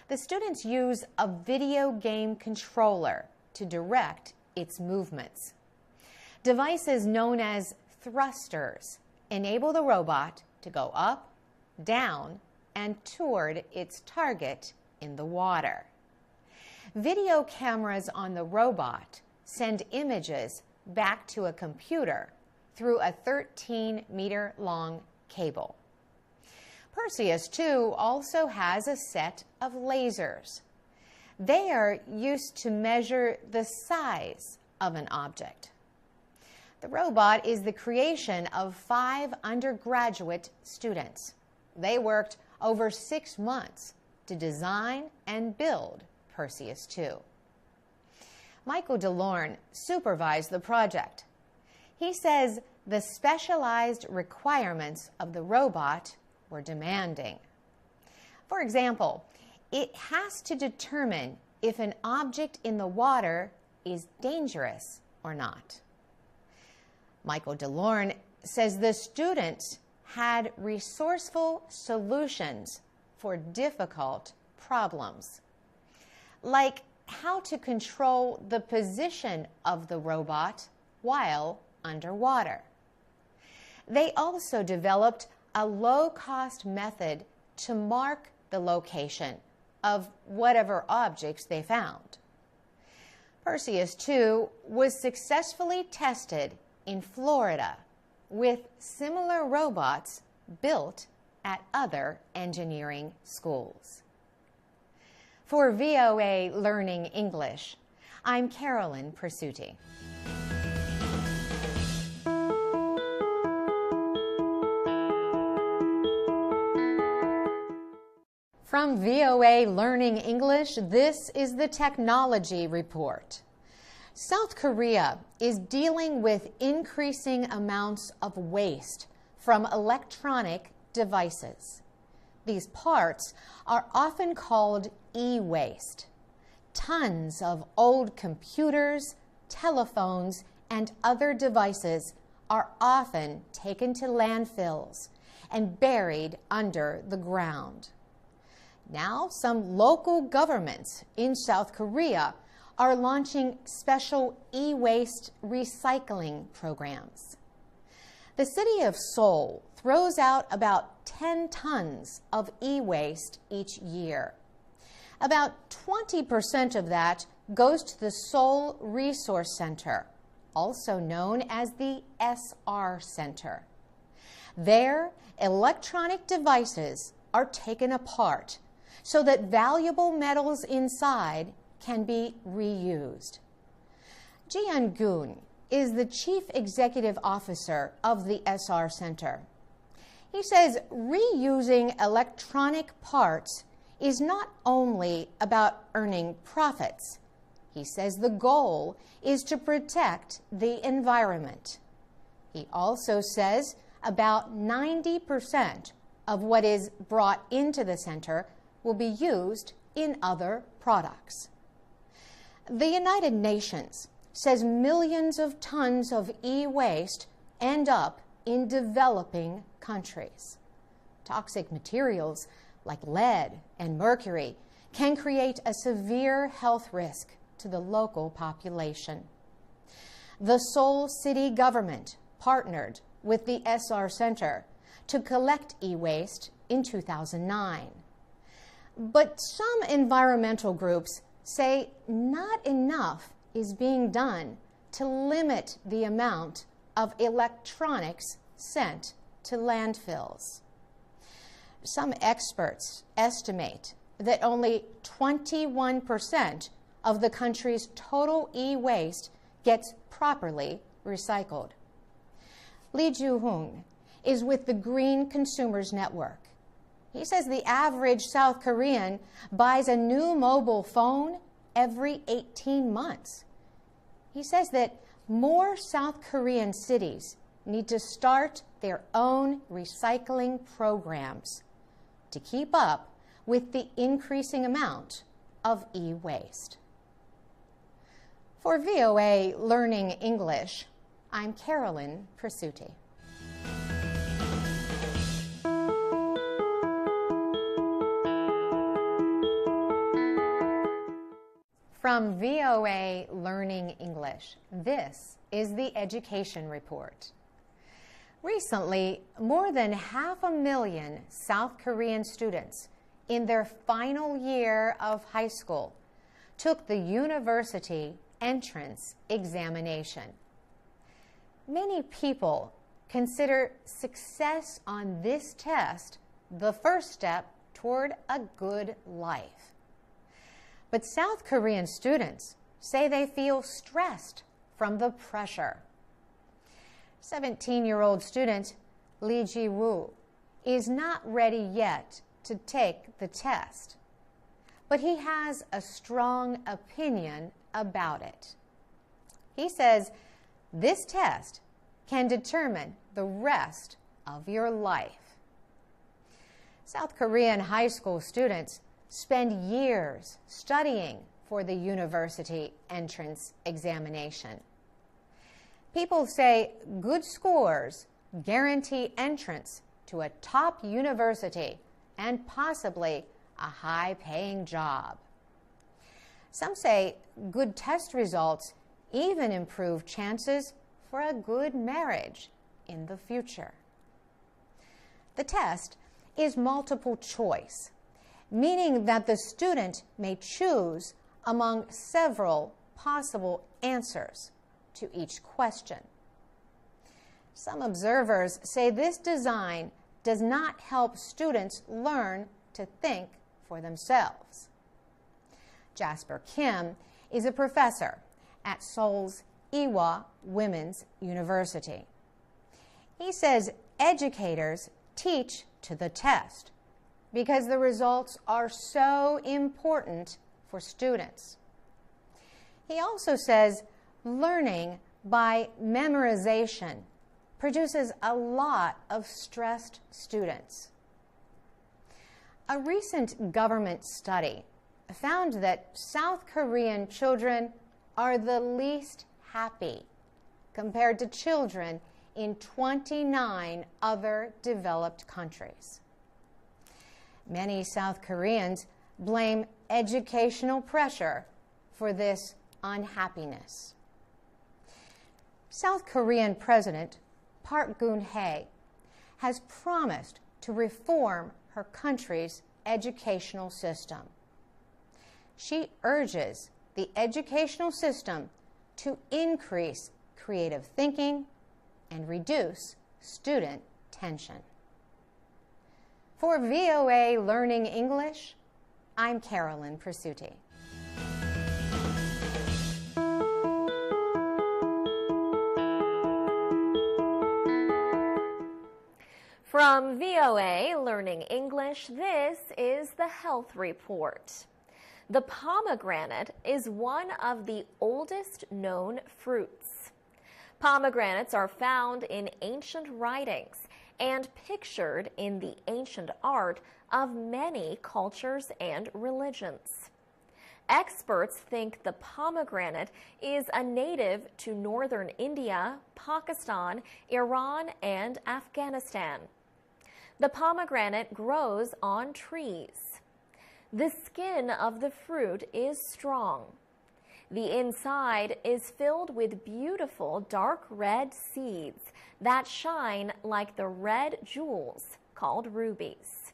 The students use a video game controller to direct its movements. Devices known as thrusters enable the robot to go up, down, and toward its target in the water. Video cameras on the robot send images back to a computer through a 13-meter-long cable. Perseus 2 also has a set of lasers. They are used to measure the size of an object. The robot is the creation of 5 undergraduate students. They worked over 6 months to design and build Perseus 2. Michael DeLorne supervised the project. He says the specialized requirements of the robot were demanding. For example, it has to determine if an object in the water is dangerous or not. Michael DeLorne says the students had resourceful solutions for difficult problems, like how to control the position of the robot while underwater. They also developed a low-cost method to mark the location of whatever objects they found. Perseus 2 was successfully tested in Florida with similar robots built at other engineering schools. For VOA Learning English, I'm Carolyn Persutti. From VOA Learning English, this is the Technology Report. South Korea is dealing with increasing amounts of waste from electronic devices. These parts are often called e-waste. Tons of old computers, telephones, and other devices are often taken to landfills and buried under the ground. Now, some local governments in South Korea are launching special e-waste recycling programs. The city of Seoul throws out about 10 tons of e-waste each year. About 20% of that goes to the Seoul Resource Center, also known as the SR Center. There, electronic devices are taken apart so that valuable metals inside can be reused. Ji-Young is the Chief Executive Officer of the SR Center. He says reusing electronic parts is not only about earning profits. He says the goal is to protect the environment. He also says about 90% of what is brought into the center will be used in other products. The United Nations says millions of tons of e-waste end up in developing countries. Toxic materials like lead and mercury can create a severe health risk to the local population. The Seoul city government partnered with the SR Center to collect e-waste in 2009. But some environmental groups say not enough is being done to limit the amount of electronics sent to landfills. Some experts estimate that only 21% of the country's total e-waste gets properly recycled. Lee Joo-hoon is with the Green Consumers Network. He says the average South Korean buys a new mobile phone every 18 months. He says that more South Korean cities need to start their own recycling programs to keep up with the increasing amount of e-waste. For VOA Learning English, I'm Carolyn Persutti. From VOA Learning English, this is the Education Report. Recently, more than 500,000 South Korean students in their final year of high school took the university entrance examination. Many people consider success on this test the first step toward a good life. But South Korean students say they feel stressed from the pressure. 17-year-old student Lee Ji-woo is not ready yet to take the test, but he has a strong opinion about it. He says this test can determine the rest of your life. South Korean high school students spend years studying for the university entrance examination. People say good scores guarantee entrance to a top university and possibly a high-paying job. Some say good test results even improve chances for a good marriage in the future. The test is multiple choice, meaning that the student may choose among several possible answers to each question. Some observers say this design does not help students learn to think for themselves. Jasper Kim is a professor at Seoul's Ewha Women's University. He says educators teach to the test because the results are so important for students. He also says learning by memorization produces a lot of stressed students. A recent government study found that South Korean children are the least happy compared to children in 29 other developed countries. Many South Koreans blame educational pressure for this unhappiness. South Korean President Park Geun-hye has promised to reform her country's educational system. She urges the educational system to increase creative thinking and reduce student tension. For VOA Learning English, I'm Carolyn Persutti. From VOA Learning English, this is the Health Report. The pomegranate is one of the oldest known fruits. Pomegranates are found in ancient writings and pictured in the ancient art of many cultures and religions. Experts think the pomegranate is a native to northern India, Pakistan, Iran, and Afghanistan. The pomegranate grows on trees. The skin of the fruit is strong. The inside is filled with beautiful dark red seeds that shine like the red jewels called rubies.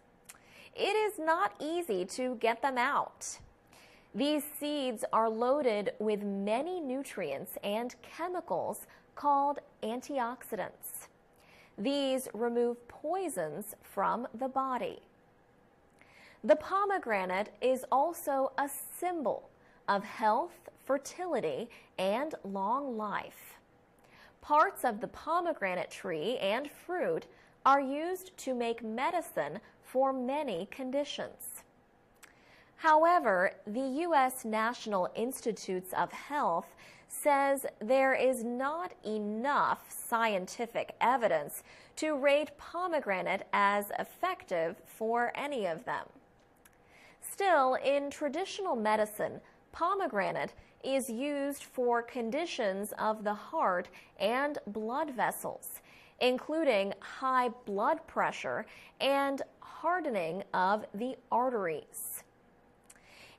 It is not easy to get them out. These seeds are loaded with many nutrients and chemicals called antioxidants. These remove poisons from the body. The pomegranate is also a symbol of health, fertility, and long life. Parts of the pomegranate tree and fruit are used to make medicine for many conditions. However, the U.S. National Institutes of Health says there is not enough scientific evidence to rate pomegranate as effective for any of them. Still, in traditional medicine, pomegranate is used for conditions of the heart and blood vessels, including high blood pressure and hardening of the arteries.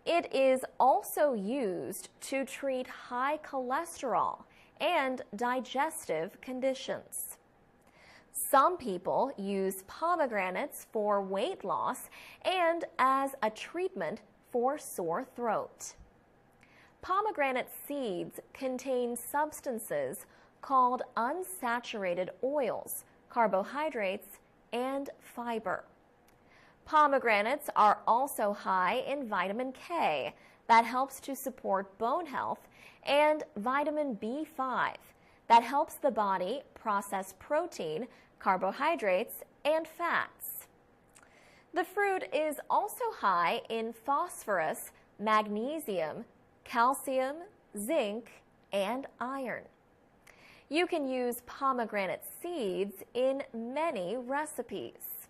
It is also used to treat high cholesterol and digestive conditions. Some people use pomegranates for weight loss and as a treatment for sore throat. Pomegranate seeds contain substances called unsaturated oils, carbohydrates, and fiber. Pomegranates are also high in vitamin K that helps to support bone health, and vitamin B5 that helps the body process protein, carbohydrates, and fats. The fruit is also high in phosphorus, magnesium, calcium, zinc, and iron. You can use pomegranate seeds in many recipes.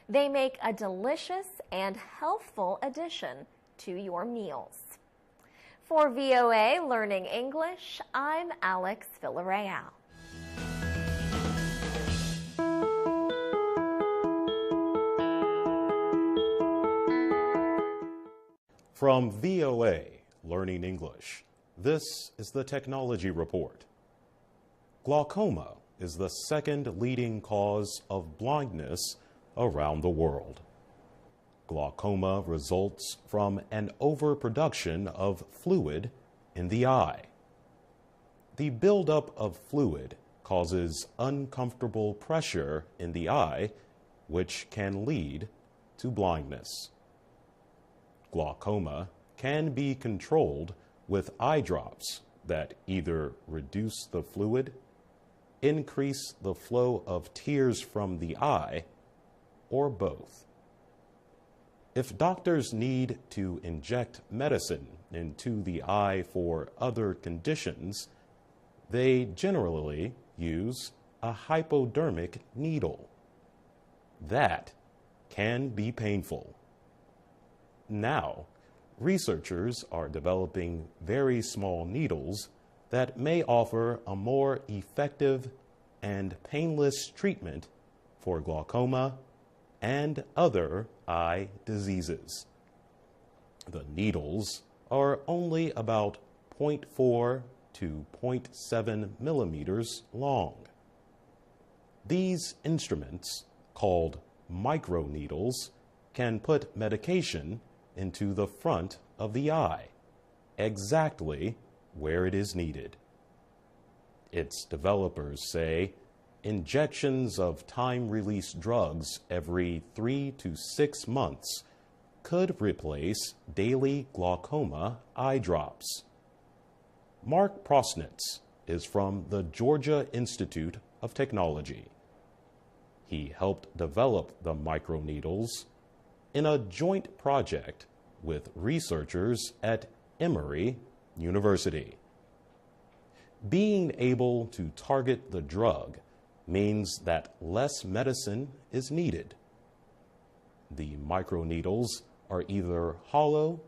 They make a delicious and healthful addition to your meals. For VOA Learning English, I'm Alex Villarreal. From VOA Learning English, this is the Technology Report. Glaucoma is the second leading cause of blindness around the world. Glaucoma results from an overproduction of fluid in the eye. The buildup of fluid causes uncomfortable pressure in the eye, which can lead to blindness. Glaucoma can be controlled with eye drops that either reduce the fluid, increase the flow of tears from the eye, or both. If doctors need to inject medicine into the eye for other conditions, they generally use a hypodermic needle. That can be painful. Now, researchers are developing very small needles that may offer a more effective and painless treatment for glaucoma and other eye diseases. The needles are only about 0.4 to 0.7 millimeters long. These instruments, called microneedles, can put medication into the front of the eye, exactly where it is needed. Its developers say injections of time-release drugs every 3 to 6 months could replace daily glaucoma eye drops. Mark Prosnitz is from the Georgia Institute of Technology. He helped develop the microneedles in a joint project with researchers at Emory University. Being able to target the drug means that less medicine is needed. The microneedles are either hollow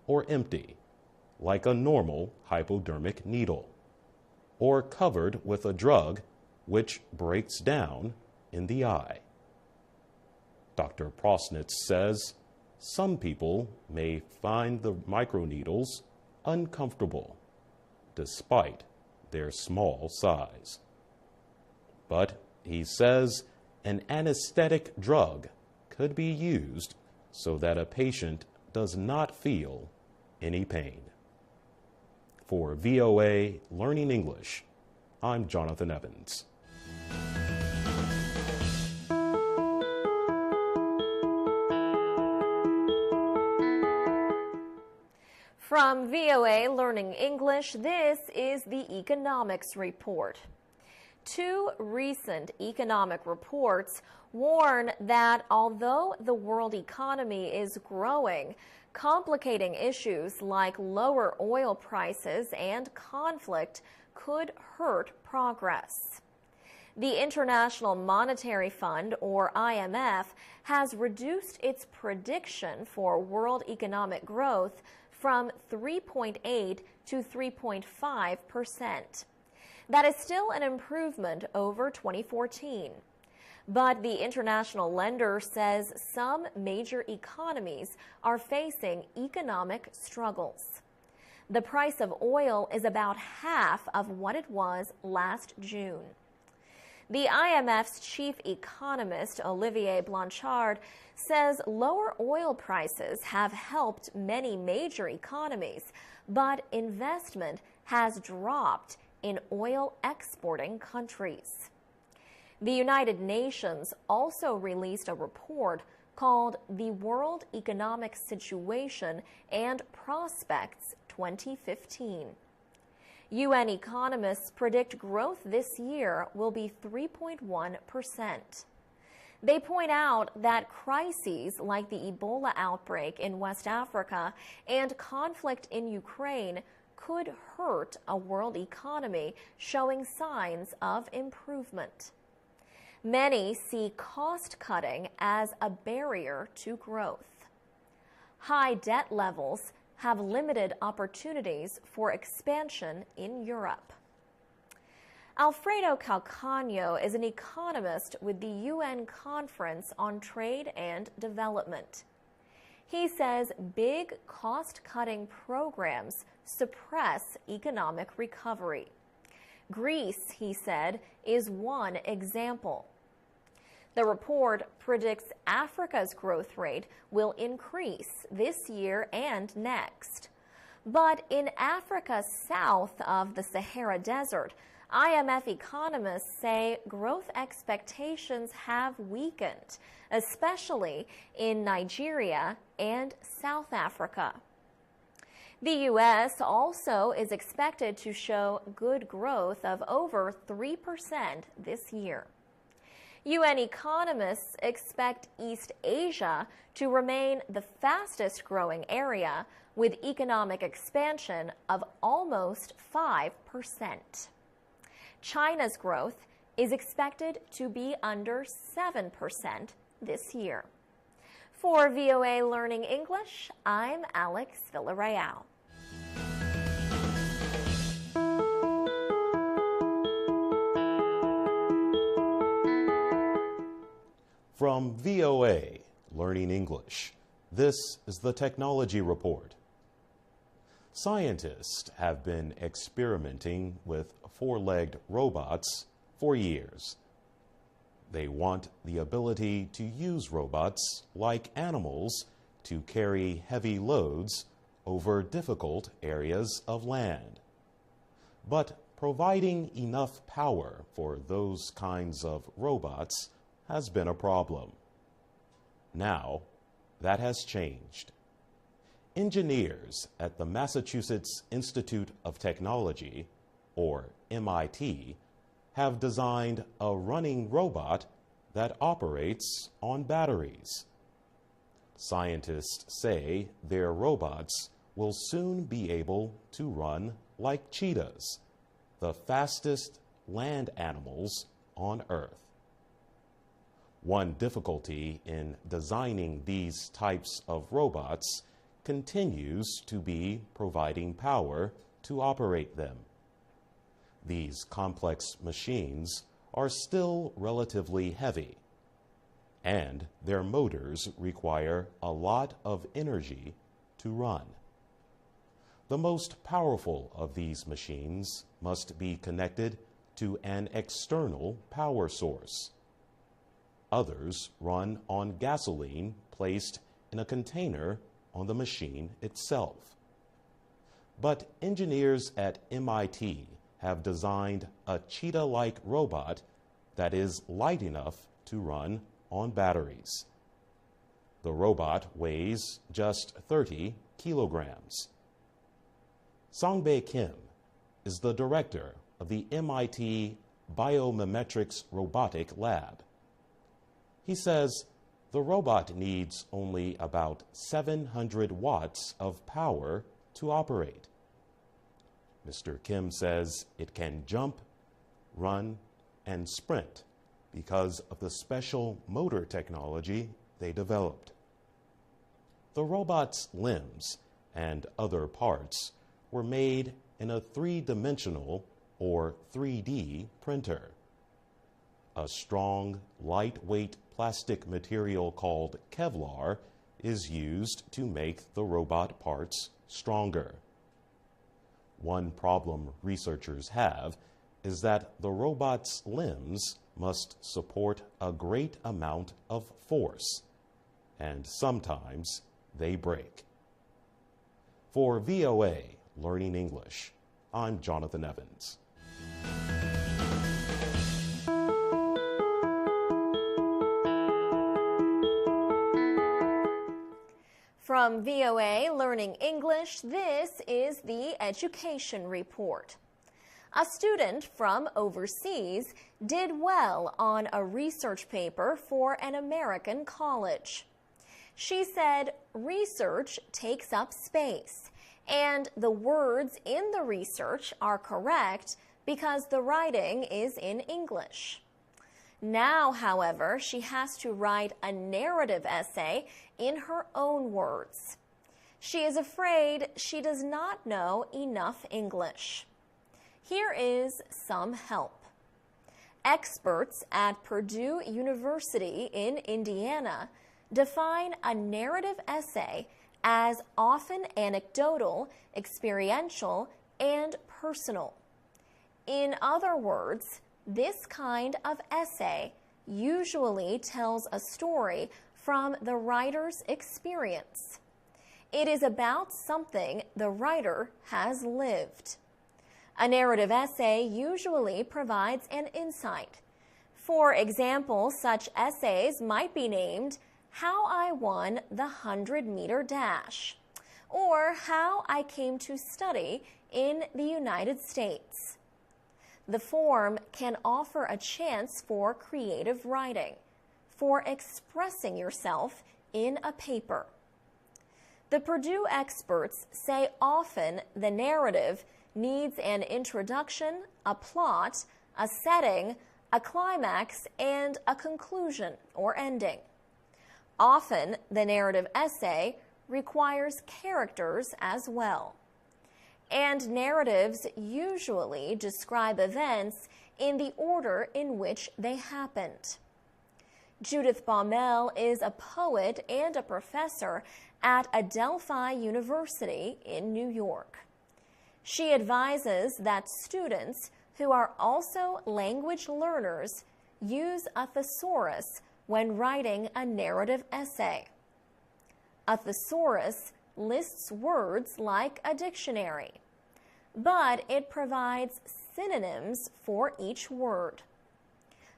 or empty, like a normal hypodermic needle, or covered with a drug which breaks down in the eye. Dr. Prosnitz says some people may find the microneedles uncomfortable, despite their small size. But he says an anesthetic drug could be used so that a patient does not feel any pain. For VOA Learning English, I'm Jonathan Evans. From VOA Learning English, this is the Economics Report. Two recent economic reports warn that although the world economy is growing, complicating issues like lower oil prices and conflict could hurt progress. The International Monetary Fund, or IMF, has reduced its prediction for world economic growth from 3.8 to 3.5%. That is still an improvement over 2014. But the international lender says some major economies are facing economic struggles. The price of oil is about half of what it was last June. The IMF's chief economist, Olivier Blanchard, says lower oil prices have helped many major economies, but investment has dropped in oil exporting countries. The United Nations also released a report called the World Economic Situation and Prospects 2015. UN economists predict growth this year will be 3.1%. They point out that crises like the Ebola outbreak in West Africa and conflict in Ukraine could hurt a world economy showing signs of improvement. Many see cost cutting as a barrier to growth. High debt levels have limited opportunities for expansion in Europe. Alfredo Calcagno is an economist with the UN Conference on Trade and Development. He says big cost-cutting programs suppress economic recovery. Greece, he said, is one example. The report predicts Africa's growth rate will increase this year and next. But in Africa south of the Sahara Desert, IMF economists say growth expectations have weakened, especially in Nigeria and South Africa. The U.S. also is expected to show good growth of over 3% this year. UN economists expect East Asia to remain the fastest growing area with economic expansion of almost 5%. China's growth is expected to be under 7% this year. For VOA Learning English, I'm Alex Villarreal. From VOA Learning English, this is the Technology Report. Scientists have been experimenting with four-legged robots for years. They want the ability to use robots like animals to carry heavy loads over difficult areas of land. But providing enough power for those kinds of robots has been a problem. Now, that has changed. Engineers at the Massachusetts Institute of Technology, or MIT, have designed a running robot that operates on batteries. Scientists say their robots will soon be able to run like cheetahs, the fastest land animals on Earth. One difficulty in designing these types of robots continues to be providing power to operate them. These complex machines are still relatively heavy, and their motors require a lot of energy to run. The most powerful of these machines must be connected to an external power source. Others run on gasoline placed in a container on the machine itself. But engineers at MIT have designed a cheetah-like robot that is light enough to run on batteries. The robot weighs just 30 kilograms. Sangbae Kim is the director of the MIT Biomimetrics Robotic Lab. He says the robot needs only about 700 watts of power to operate. Mr. Kim says it can jump, run, and sprint because of the special motor technology they developed. The robot's limbs and other parts were made in a three-dimensional or 3D printer. A strong, lightweight plastic material called Kevlar is used to make the robot parts stronger. One problem researchers have is that the robot's limbs must support a great amount of force, and sometimes they break. For VOA Learning English, I'm Jonathan Evans. From VOA Learning English, this is the Education Report. A student from overseas did well on a research paper for an American college. She said research takes up space, and the words in the research are correct because the writing is in English. Now, however, she has to write a narrative essay in her own words. She is afraid she does not know enough English. Here is some help. Experts at Purdue University in Indiana define a narrative essay as often anecdotal, experiential, and personal. In other words, this kind of essay usually tells a story from the writer's experience. It is about something the writer has lived. A narrative essay usually provides an insight. For example, such essays might be named How I Won the 100-Meter Dash, or How I Came to Study in the United States. The form can offer a chance for creative writing, for expressing yourself in a paper. The Purdue experts say often the narrative needs an introduction, a plot, a setting, a climax, and a conclusion or ending. Often, the narrative essay requires characters as well. And narratives usually describe events in the order in which they happened. Judith Baumel is a poet and a professor at Adelphi University in New York. She advises that students who are also language learners use a thesaurus when writing a narrative essay. A thesaurus lists words like a dictionary, but it provides synonyms for each word.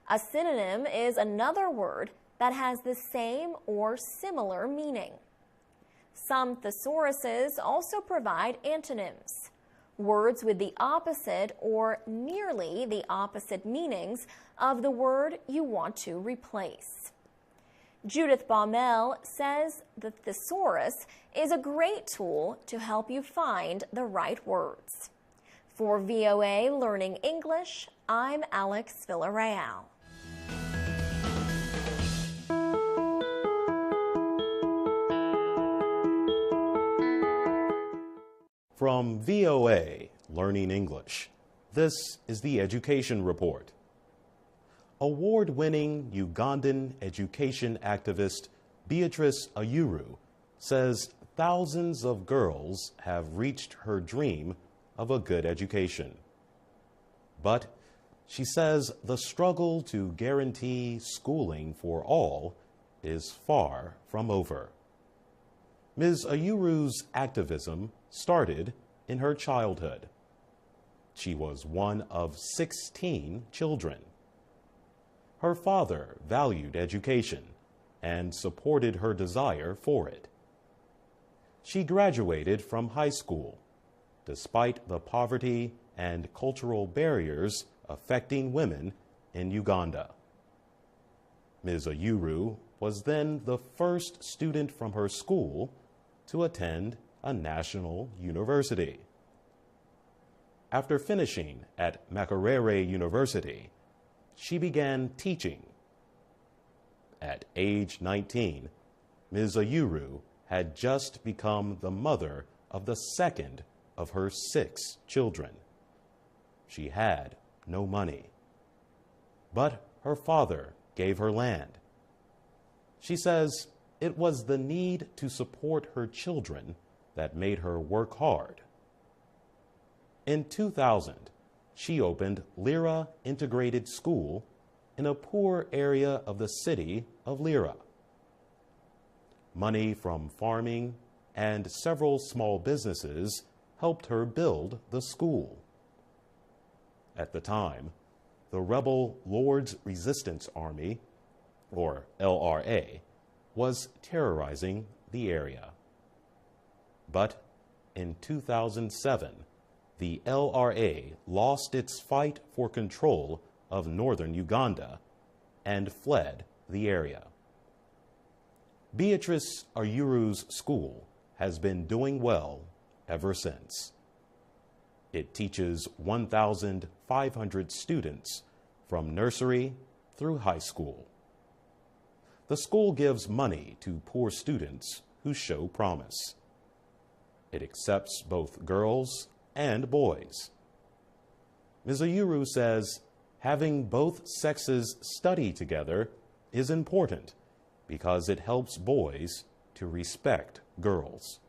A synonym is another word that has the same or similar meaning. Some thesauruses also provide antonyms, words with the opposite or nearly the opposite meanings of the word you want to replace. Judith Baumel says the thesaurus is a great tool to help you find the right words. For VOA Learning English, I'm Alex Villarreal. From VOA Learning English, this is the Education Report. Award-winning Ugandan education activist Beatrice Ayuru says thousands of girls have reached her dream of a good education. But she says the struggle to guarantee schooling for all is far from over. Ms. Ayuru's activism started in her childhood. She was one of 16 children. Her father valued education and supported her desire for it. She graduated from high school, despite the poverty and cultural barriers affecting women in Uganda. Ms. Ayuru was then the first student from her school to attend a national university. After finishing at Makerere University, she began teaching. At age 19, Ms. Ayuru had just become the mother of the second of her 6 children. She had no money, but her father gave her land. She says it was the need to support her children that made her work hard. In 2000, she opened Lira Integrated School in a poor area of the city of Lira. Money from farming and several small businesses helped her build the school. At the time, the rebel Lord's Resistance Army, or LRA, was terrorizing the area. But in 2007, the LRA lost its fight for control of northern Uganda and fled the area. Beatrice Ayuru's school has been doing well ever since. It teaches 1,500 students from nursery through high school. The school gives money to poor students who show promise. It accepts both girls and boys. Ms. Ayuru says having both sexes study together is important because it helps boys to respect girls.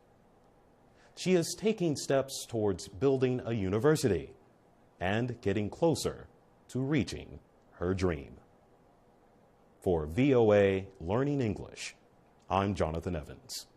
She is taking steps towards building a university and getting closer to reaching her dream. For VOA Learning English, I'm Jonathan Evans.